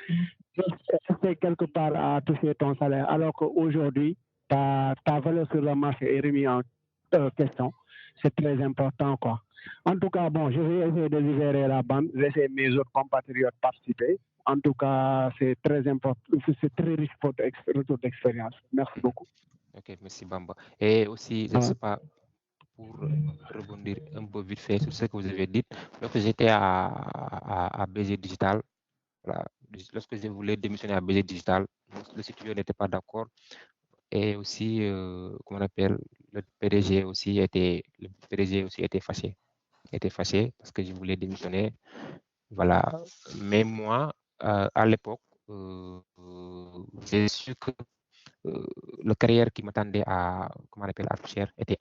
c'est quelque part à toucher ton salaire, alors qu'aujourd'hui, ta valeur sur le marché est remise en question. C'est très important, quoi. En tout cas, bon, je vais essayer de libérer la bande, laisser mes autres compatriotes participer. En tout cas, c'est très important, c'est très riche pour retour d'expérience. Merci beaucoup. Ok, merci Bamba. Et aussi, je ne sais pas, pour rebondir un peu vite fait sur ce que vous avez dit, lorsque j'étais à BG Digital, voilà, lorsque je voulais démissionner à BG Digital, le CTO n'était pas d'accord. Et aussi, comment on appelle, le PDG aussi était fâché. Était fâché parce que je voulais démissionner. Voilà. Mais moi, à l'époque, j'ai su que la carrière qui m'attendait à, comment on appelle, à Cher était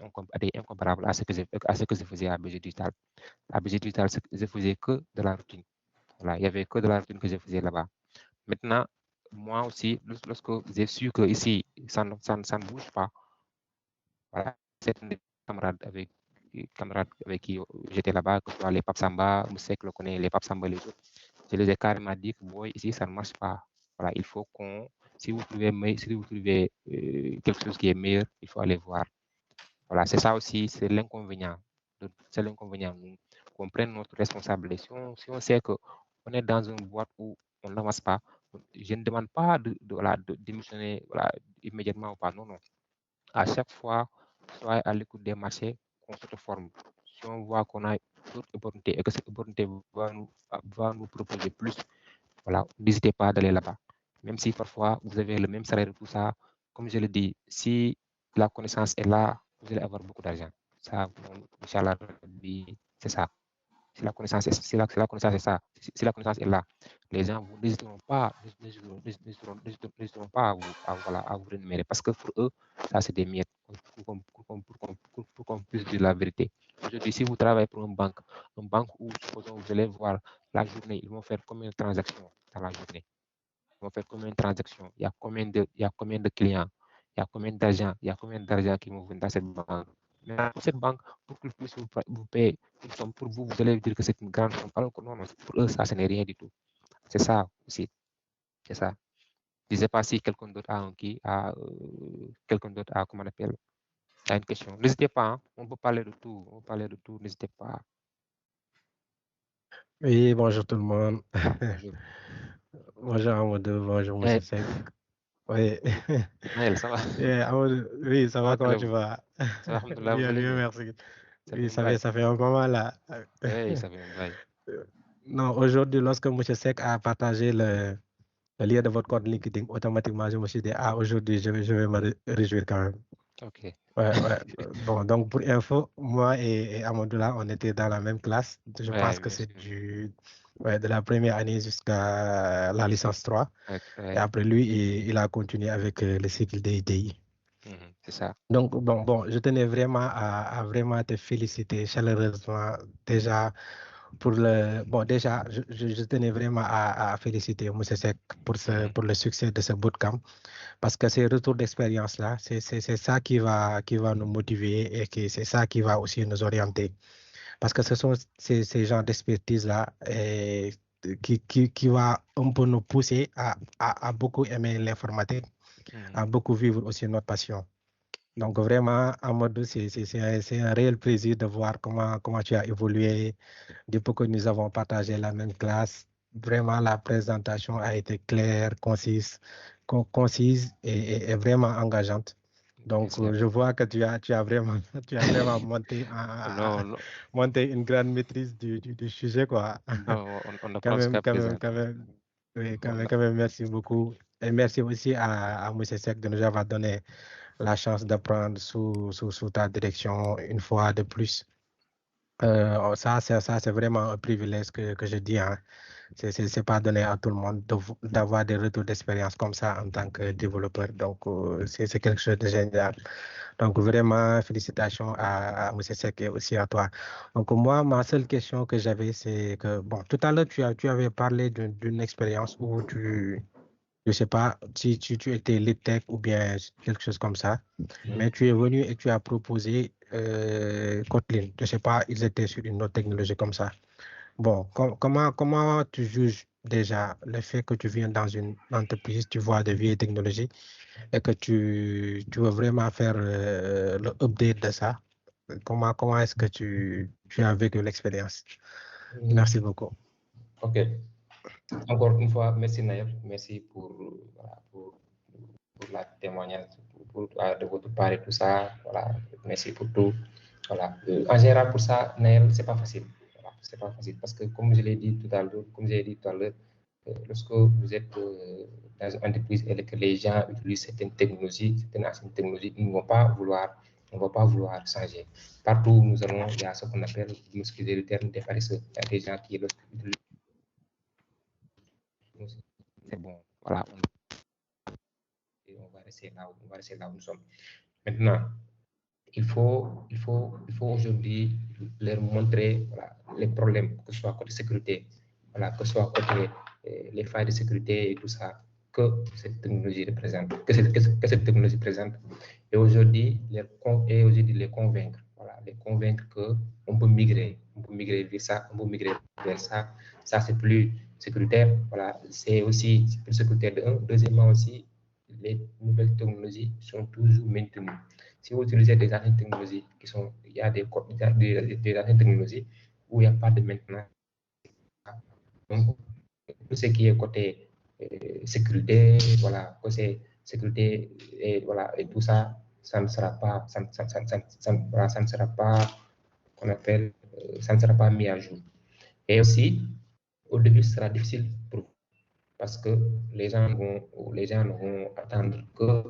incomparable à ce que je faisais à BG Digital. À BG Digital, je faisais que de la routine. Voilà, il n'y avait que de la routine que je faisais là-bas. Maintenant, moi aussi, lorsque j'ai su que ici, ça ne bouge pas, voilà, certains camarades avec qui j'étais là-bas, que ce soit les Pape Samba, Moussek le connaît, les Pape Samba, les autres, je les ai carrément dit que boy, ici, ça ne marche pas. Voilà, il faut si vous trouvez quelque chose qui est meilleur, il faut aller voir. Voilà, c'est ça aussi, c'est l'inconvénient. C'est l'inconvénient. Qu'on prenne notre responsabilité. Si on sait qu'on est dans une boîte où on n'avance pas, je ne demande pas de démissionner immédiatement ou pas. Non, non. À chaque fois, soit à l'écoute des marchés, qu'on se forme. Si on voit qu'on a d'autres opportunités et que cette opportunité va nous proposer plus, voilà, n'hésitez pas à aller là-bas. Même si parfois vous avez le même salaire et tout ça, comme je le dis, si la connaissance est là, vous allez avoir beaucoup d'argent. Ça, Inch'Allah, c'est ça. Si la connaissance est là, les gens n'hésiteront pas à vous rémunérer parce que pour eux, ça c'est des miettes pour qu'on puisse dire la vérité. Aujourd'hui, si vous travaillez pour une banque où, supposons, vous allez voir la journée, ils vont faire combien de transactions dans la journée? Ils vont faire combien de transactions? Il y a combien de clients? Il y a combien d'argent? Il y a combien d'argent qui vont venir dans cette banque? Mais pour cette banque, pour qu'ils puissent vous payer une somme, pour vous, vous allez dire que c'est une grande somme. Alors que non, pour eux, ça, ce n'est rien du tout. C'est ça aussi. C'est ça. Je ne sais pas si quelqu'un d'autre a, comment on appelle, a une question. N'hésitez pas, hein. On peut parler de tout. N'hésitez pas. Oui, bonjour tout le monde. Bonjour. Bonjour Amadou, bonjour M. Seck. Oui. Maël, ça va? Amadou, oui, ça va, comment tu vas? Ça va, alhamdoulilah, vous Bien, allez bien, bien? merci. Oui, ça fait un moment là. Oui, ça fait un bail. Non, aujourd'hui, lorsque M. Seck a partagé le lien de votre compte LinkedIn, automatiquement, je me suis dit, aujourd'hui, je vais me réjouir quand même. Ok. Ouais. Bon, donc pour info, moi et Amadoula, on était dans la même classe. Je pense Ouais, que bien c'est sûr. de la première année jusqu'à la licence 3. Et Ouais. après lui, il a continué avec le cycle des DI. C'est ça. Donc, bon, je tenais vraiment à vraiment te féliciter chaleureusement déjà pour le... Bon, déjà, je tenais vraiment à féliciter M. Seck pour le succès de ce bootcamp parce que ces retours d'expérience-là, c'est ça qui va nous motiver et c'est ça qui va aussi nous orienter. Parce que ce sont ces genres d'expertise-là qui va un peu nous pousser à beaucoup aimer l'informatique, à beaucoup vivre aussi notre passion. Donc vraiment, Amadou, c'est un réel plaisir de voir comment tu as évolué depuis que nous avons partagé la même classe. Vraiment, la présentation a été claire, concise et vraiment engageante. Donc, je vois que tu as vraiment monté une grande maîtrise du sujet, quoi. Non, on Quand apprend même, jusqu'à présent. oui, quand même, merci beaucoup. Et merci aussi à M. Seck de nous avoir donné la chance d'apprendre sous ta direction une fois de plus. Ça, c'est vraiment un privilège que je dis. Hein. C'est pas donné à tout le monde d'avoir des retours d'expérience comme ça en tant que développeur. Donc, c'est quelque chose de génial. Donc, vraiment, félicitations à M. Seck et aussi à toi. Donc, moi, ma seule question que j'avais, c'est que, bon, tout à l'heure, tu avais parlé d'une expérience où je ne sais pas si tu étais lead tech ou bien quelque chose comme ça, mais tu es venu et tu as proposé Kotlin. Je ne sais pas, ils étaient sur une autre technologie comme ça. Bon, comment tu juges déjà le fait que tu viens dans une entreprise, tu vois de vieilles technologies et que tu veux vraiment faire le update de ça? Comment est-ce que tu as vécu l'expérience? Merci beaucoup. Ok. Encore une fois, merci Nair, merci pour la témoignage, de votre part et tout ça. Voilà, merci pour tout. Voilà. En général, pour ça, Nair, c'est pas facile. Voilà, c'est pas facile parce que comme je l'ai dit tout à l'heure, lorsque vous êtes dans une entreprise et que les gens utilisent certaines technologies, certaines anciennes technologies, ils ne vont pas vouloir changer. Partout où nous allons, il y a ce qu'on appelle, vous excusez le terme, des paresseux. Il y a des gens qui utilisent. C'est bon. Voilà. Et on va rester là où nous sommes. Maintenant, il faut aujourd'hui leur montrer les problèmes, que ce soit côté sécurité, que ce soit côté les failles de sécurité et tout ça, que cette technologie représente, que cette technologie présente. Et aujourd'hui, les convaincre, les convaincre qu'on peut migrer vers ça, ça c'est plus sécuritaire, c'est aussi plus sécuritaire de un. Deuxièmement aussi, les nouvelles technologies sont toujours maintenues. Si vous utilisez des anciennes technologies il y a des anciennes technologies où il n'y a pas de maintenance. Donc, tout ce qui est côté sécurité, côté sécurité et tout ça, ça ne sera pas, ça ne sera pas, qu'on appelle, ça ne sera pas mis à jour. Et aussi, au début, ce sera difficile parce que les gens vont attendre que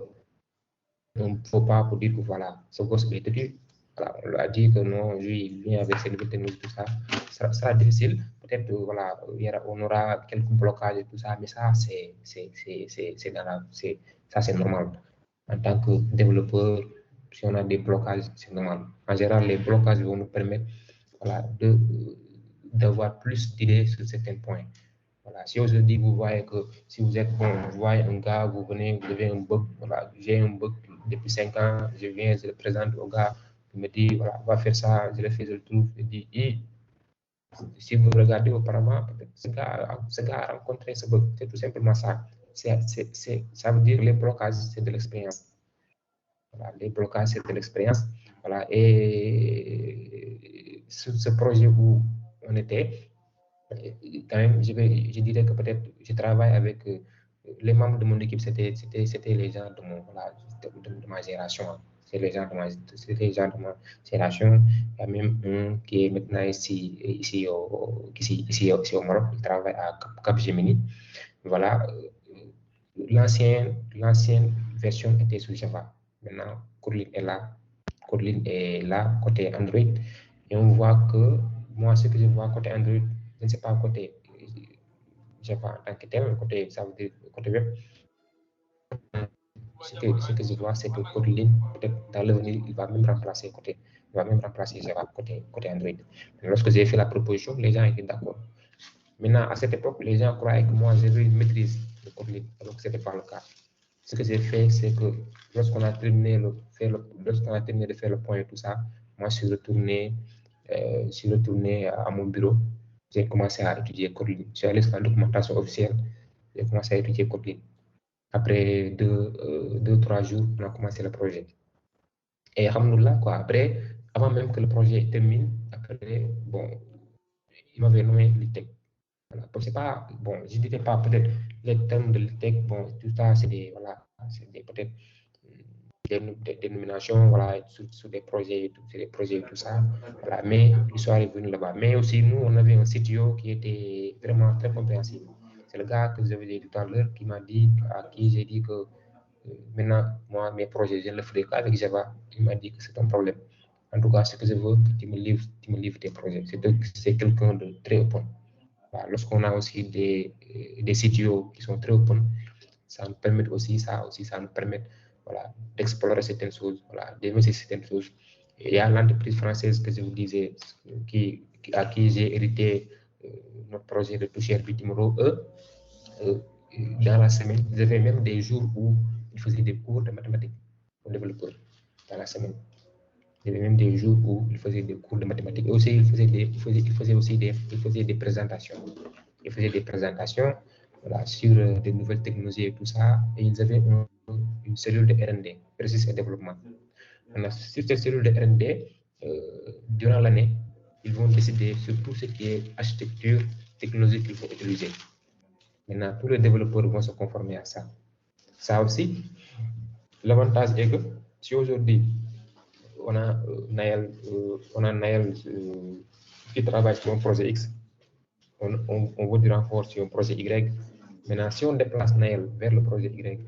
on ne faut pas pour dire que voilà, ce gosse est têtu. Voilà, on lui a dit que non, lui, il vient avec ses nouvelles technologies, tout ça. Ça sera difficile. Peut-être voilà, on aura quelques blocages et tout ça, mais ça, c'est normal. En tant que développeur, si on a des blocages, c'est normal. En général, les blocages vont nous permettre d'avoir plus d'idées sur certains points. Voilà. Si aujourd'hui vous voyez que si vous êtes bon, vous voyez un gars, vous avez un bug, voilà, j'ai un bug depuis 5 ans, je viens, je le présente au gars, il me dit, voilà, on va faire ça, je le fais, je le trouve, il dit, si vous regardez auparavant, ce gars a rencontré ce bug, c'est tout simplement ça. Ça veut dire que les blocages, c'est de l'expérience. Voilà, les blocages, c'est de l'expérience. Voilà, et sur ce projet où on était, quand même, je dirais que peut-être je travaille avec les membres de mon équipe, c'était les gens de ma génération. C'est les gens de ma génération. Il y a même un qui est maintenant ici au Maroc, il travaille à Capgemini. Voilà, l'ancienne version était sous Java. Maintenant, Kotlin est là côté Android. Et on voit que moi, ce que je vois côté Android, je ne sais pas côté Java en tant que tel, côté, ça veut dire côté web. Ce que je vois, c'est que Kotlin, peut-être dans l'avenir, il va même remplacer Java côté Android. Mais lorsque j'ai fait la proposition, les gens étaient d'accord. Maintenant, à cette époque, les gens croyaient que moi, j'avais une maîtrise de Kotlin, alors que ce n'était pas le cas. Ce que j'ai fait, c'est que lorsqu'on a terminé de faire le point et tout ça, moi, je suis retourné à mon bureau. J'ai commencé à étudier Kotlin. Je suis allé sur la documentation officielle. J'ai commencé à étudier Kotlin. Après 2-3 jours, on a commencé le projet. Et alhamdoulilah, quoi. Après, avant même que le projet termine, après, bon, il m'avait nommé l'ITEC. Voilà. Donc, c'est pas, bon, je ne dirais pas peut-être les termes de l'ITEC, bon, tout ça, c'est des, voilà, c'est des, peut-être des nominations, voilà, sur des projets et tout, c'est des projets et tout ça, voilà. Mais l'histoire est venue là-bas. Mais aussi, nous, on avait un CTO qui était vraiment très compréhensif. C'est le gars que vous avez dit tout à l'heure qui m'a dit, à qui j'ai dit que maintenant, moi, mes projets, je ne le ferai qu'avec Java. Il m'a dit que c'est un problème. En tout cas, ce que je veux, que tu me livres tes projets. C'est quelqu'un de très open. Voilà. Lorsqu'on a aussi des CTO qui sont très open, ça nous permet aussi, ça nous permet, voilà, d'explorer certaines choses, voilà, d'émettre certaines choses. Et il y a l'entreprise française que je vous disais, à qui j'ai hérité notre projet de toucher Bitimoro, dans la semaine, ils avaient même des jours où ils faisaient des cours de mathématiques aux développeurs dans la semaine. Il y avait même des jours où ils faisaient des cours de mathématiques. Et aussi, ils faisaient aussi des présentations. Ils faisaient des présentations, voilà, sur des nouvelles technologies et tout ça. Et ils avaient une cellule de R&D, recherche et développement. Sur cette cellule de R&D, durant l'année, ils vont décider sur tout ce qui est architecture, technologie qu'il faut utiliser. Maintenant, tous les développeurs vont se conformer à ça. Ça aussi, l'avantage est que si aujourd'hui, on a Naël qui travaille sur un projet X, on veut du renfort sur un projet Y. Maintenant, si on déplace Naël vers le projet Y,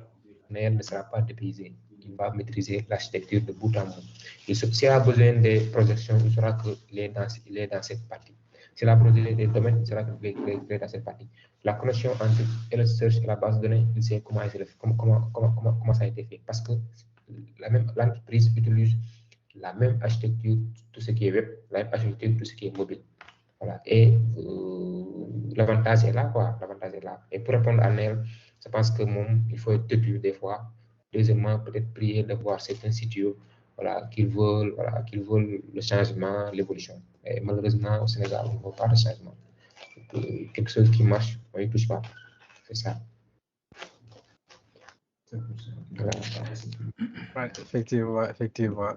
Naël ne sera pas dépaysé. Il va maîtriser l'architecture de bout en bout. S'il a besoin des projections, il saura qu'il est dans cette partie. S'il a besoin des domaines, il saura qu'il est dans cette partie. La connexion entre Elasticsearch et la base de données, il sait comment ça a été fait. Parce que l'entreprise utilise la même architecture, tout ce qui est web, la même architecture, tout ce qui est mobile. Voilà. Et l'avantage est là, quoi. L'avantage est là. Et pour répondre à Nel, je pense que il faut être têtu des fois. Deuxièmement, peut-être prier de voir certains studios, voilà, qu'ils veulent le changement, l'évolution. Et malheureusement, au Sénégal, on ne veut pas de changement. Quelque chose qui marche, on n'y touche pas. C'est ça. Voilà. Ouais, effectivement.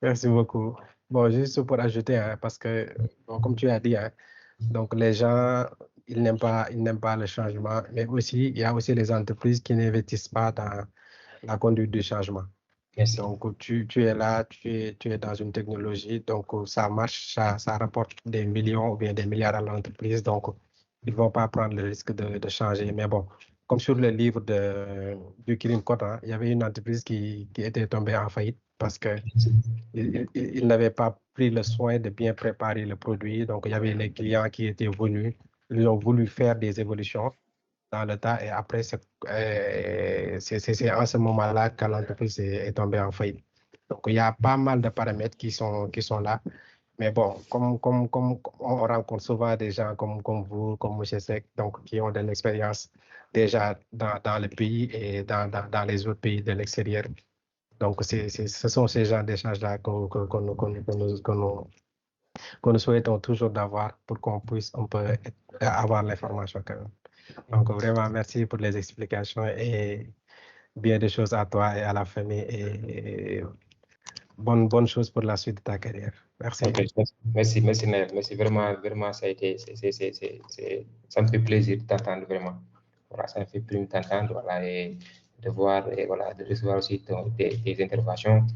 Merci beaucoup. Bon, juste pour ajouter, hein, parce que, bon, comme tu as dit, hein, donc les gens, ils n'aiment pas le changement, mais aussi, il y a aussi les entreprises qui n'investissent pas dans la conduite du changement. Merci. Donc, tu es là, tu es dans une technologie, donc ça marche, ça rapporte des millions ou bien des milliards à l'entreprise, donc ils ne vont pas prendre le risque de changer. Mais bon, comme sur le livre du Kirin Code, hein, il y avait une entreprise qui était tombée en faillite parce qu'ils n'avaient pas pris le soin de bien préparer le produit. Donc, il y avait les clients qui étaient venus, ils ont voulu faire des évolutions dans le temps et après, c'est en ce moment-là que l'entreprise est tombée en faillite. Donc, il y a pas mal de paramètres qui sont là. Mais bon, comme on rencontre souvent des gens comme vous, comme M. Seck, donc, qui ont de l'expérience déjà dans le pays et dans les autres pays de l'extérieur. Donc, ce sont ces gens d'échange-là que nous souhaitons toujours d'avoir pour qu'on puisse avoir l'information quand même. Donc, vraiment, merci pour les explications et bien des choses à toi et à la famille et bonne chose pour la suite de ta carrière. Merci. Okay. Merci, Naël. Merci vraiment, ça a été, ça me fait plaisir de t'entendre vraiment. Voilà, ça me fait plaisir de t'entendre, voilà, et de voir, et voilà, de recevoir aussi tes interventions.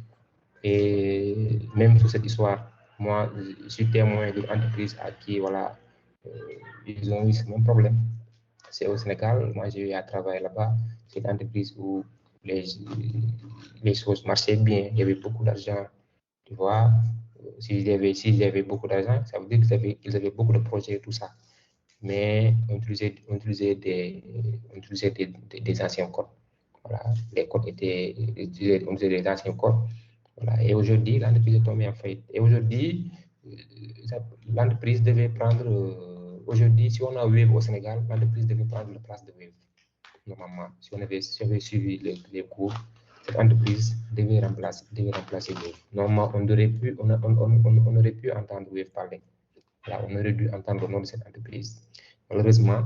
Et même sur cette histoire, moi, je suis témoin d'une entreprise à qui, voilà, ils ont eu ce même problème. C'est au Sénégal, moi j'ai eu à travailler là-bas. C'est une entreprise où les choses marchaient bien, il y avait beaucoup d'argent, tu vois. S'ils avaient beaucoup d'argent, ça veut dire qu'ils avaient beaucoup de projets et tout ça. Mais on utilisait des anciens codes. Voilà, les codes étaient utilisés, on utilisait des anciens codes. Voilà. Et aujourd'hui, l'entreprise est tombée en faillite. Et aujourd'hui, l'entreprise devait prendre, aujourd'hui, si on a Wave au Sénégal, l'entreprise devait prendre la place de Wave. Normalement, si on avait suivi les cours, cette entreprise devait remplacer Wave. Normalement, on aurait pu entendre Wave parler. Voilà, on aurait dû entendre le nom de cette entreprise. Malheureusement,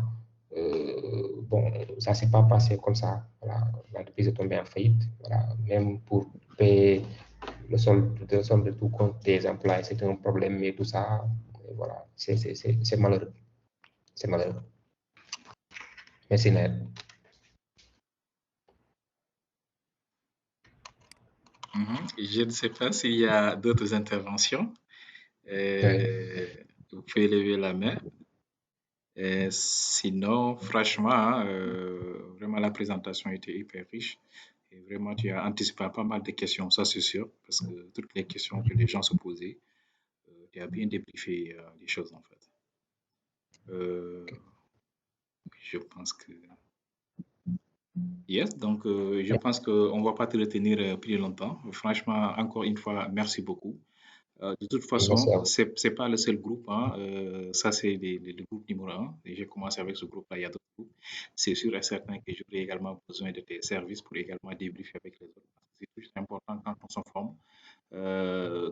bon, ça ne s'est pas passé comme ça. Voilà, l'entreprise est tombée en faillite. Voilà, même pour payer le solde de tout compte des employés, c'est un problème, mais tout ça, voilà, c'est malheureux. C'est malheureux. Merci, Naël. Je ne sais pas s'il y a d'autres interventions. Vous pouvez lever la main. Sinon, franchement, vraiment, la présentation était hyper riche. Et vraiment, tu as anticipé pas mal de questions, ça c'est sûr, parce que toutes les questions que les gens se posaient, tu as bien débriefé les choses en fait. Je pense que... Yes, donc je pense qu'on ne va pas te retenir plus longtemps. Franchement, encore une fois, merci beaucoup. De toute façon, ce n'est pas le seul groupe. Hein. Ça, c'est le groupe numéro 1. Et j'ai commencé avec ce groupe-là, il y a d'autres groupes. C'est sûr et certain que j'aurai également besoin de tes services pour également débriefer avec les autres. C'est toujours important quand on se forme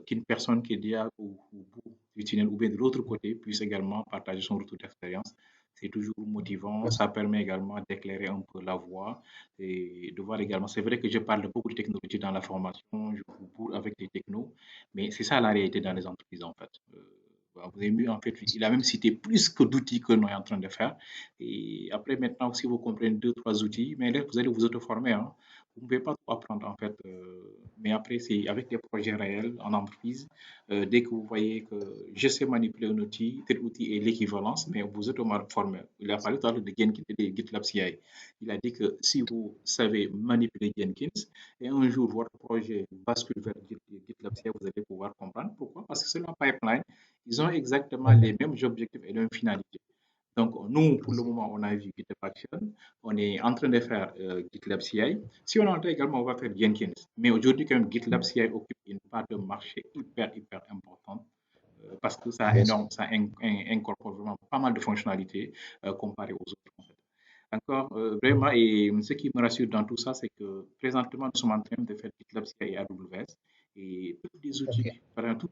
qu'une personne qui est déjà au bout du tunnel ou bien de l'autre côté puisse également partager son retour d'expérience. C'est toujours motivant. Ça permet également d'éclairer un peu la voie et de voir également. C'est vrai que je parle de beaucoup de technologies dans la formation, je vous bourre avec les technos, mais c'est ça la réalité dans les entreprises en fait. Vous avez vu, en fait, il a même cité plus que d'outils que nous sommes en train de faire. Et après, maintenant, si vous comprenez 2-3 outils, mais là, vous allez vous auto-former. Hein. Vous ne pouvez pas tout apprendre, en fait. Mais après, c'est avec des projets réels en entreprise. Dès que vous voyez que je sais manipuler un outil, tel outil est l'équivalence, mais vous auto-formez. Il a parlé tout à l'heure de Jenkins et de GitLab CI. Il a dit que si vous savez manipuler Jenkins, et un jour votre projet bascule vers GitLab CI, vous allez pouvoir comprendre. Pourquoi? Parce que c'est un pipeline. Ils ont exactement les mêmes objectifs et les mêmes finalités. Donc, nous, pour le moment, on a vu GitHub Action. On est en train de faire GitLab CI. Si on entend également, on va faire Jenkins. Mais aujourd'hui, quand même, GitLab CI occupe une part de marché hyper importante parce que ça incorpore vraiment pas mal de fonctionnalités comparées aux autres. En fait. Encore, vraiment, et ce qui me rassure dans tout ça, c'est que présentement, nous sommes en train de faire GitLab CI et AWS. Et tous les outils, par exemple, tous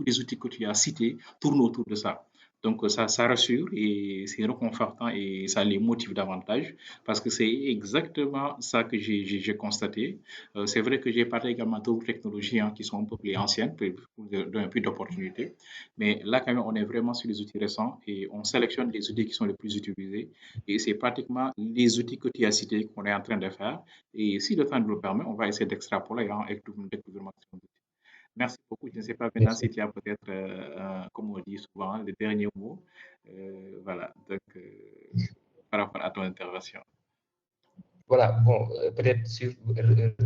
les outils que tu as cités tournent autour de ça. Donc, ça rassure et c'est réconfortant et ça les motive davantage parce que c'est exactement ça que j'ai constaté. C'est vrai que j'ai parlé également d'autres technologies qui sont un peu plus anciennes, pour donner plus d'opportunités. Mais là, quand même, on est vraiment sur les outils récents et on sélectionne les outils qui sont les plus utilisés. Et c'est pratiquement les outils que tu as cités qu'on est en train de faire. Et si le temps nous le permet, on va essayer d'extrapoler et de découvrir le maximum d'outils. Merci beaucoup. Je ne sais pas maintenant si tu as peut-être, comme on dit souvent, le dernier mot. Voilà, donc par rapport à ton intervention. Voilà, bon, peut-être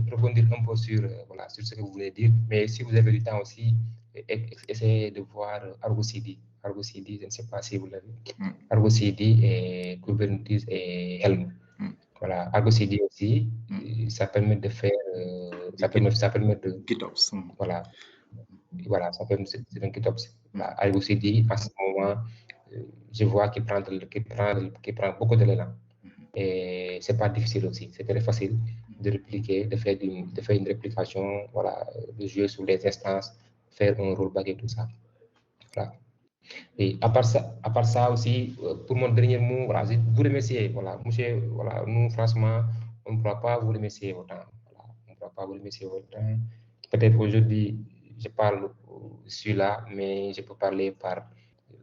rebondir un peu sur ce que vous voulez dire, mais si vous avez du temps aussi, essayez de voir Argo CD. Argo CD, je ne sais pas si vous l'avez. Argo CD et Kubernetes et Helm. Voilà, Argo CD aussi, ça permet de faire, ça permet de GitOps. Voilà, ça permet c'est un GitOps. Argo CD, en ce moment, je vois qu'il prend beaucoup de l'élan. Et c'est pas difficile aussi, c'est très facile de répliquer, de faire une réplication, voilà, de jouer sur les instances, faire un rollback et tout ça. Voilà. Et à part ça aussi, pour mon dernier mot, voilà, je vous remercie, voilà, monsieur, voilà, nous franchement, on ne pourra pas vous remercier autant, voilà, on ne pourra pas vous remercier autant. Peut-être aujourd'hui, je parle, je suis là, mais je peux parler par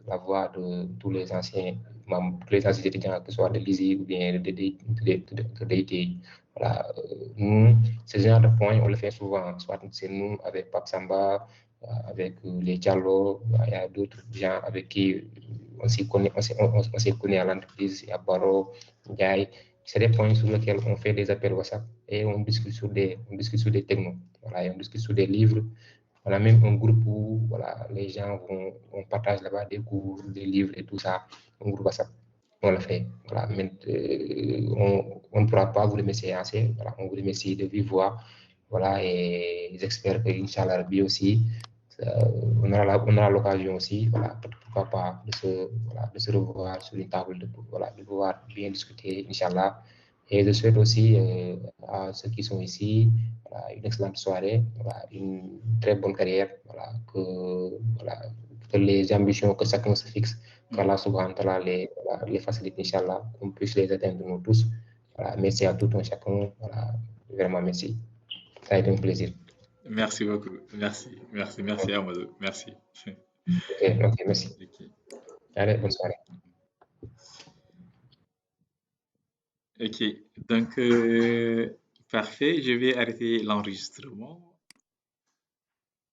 la voix de tous les anciens membres, tous les anciens étudiants, que ce soit de l'ISI ou bien de DITI. Voilà, nous, ce genre de points, on le fait souvent, soit c'est nous avec Pape Samba, avec les Diallo, il y a d'autres gens avec qui on s'y connaît à l'entreprise, il y a Baro, Ndiaye, c'est des points sur lesquels on fait des appels WhatsApp et on discute sur des technos. Voilà, et on discute sur des livres. On a même un groupe où voilà, les gens on partage là-bas des cours, des livres et tout ça, un groupe WhatsApp. On le fait. Voilà, mais, on ne pourra pas vous remercier assez. Voilà, on vous remercie de vive voix. Voilà, et j'espère que Inch'Allah Rabbi aussi, on aura l'occasion aussi, voilà, pourquoi pas, de se revoir sur une table, de pouvoir bien discuter, Inch'Allah. Et je souhaite aussi à ceux qui sont ici, voilà, une excellente soirée, voilà, une très bonne carrière, voilà, que les ambitions que chacun se fixe, qu'Allah subhanahu wa ta'ala les facilite, Inch'Allah, qu'on puisse les atteindre nous tous. Voilà, merci à tout un chacun, voilà, vraiment merci. Ça a été un plaisir. Merci beaucoup. Merci Amadou. Merci. Ok, merci. Ok. Allez, bonne soirée. Ok, donc parfait, je vais arrêter l'enregistrement.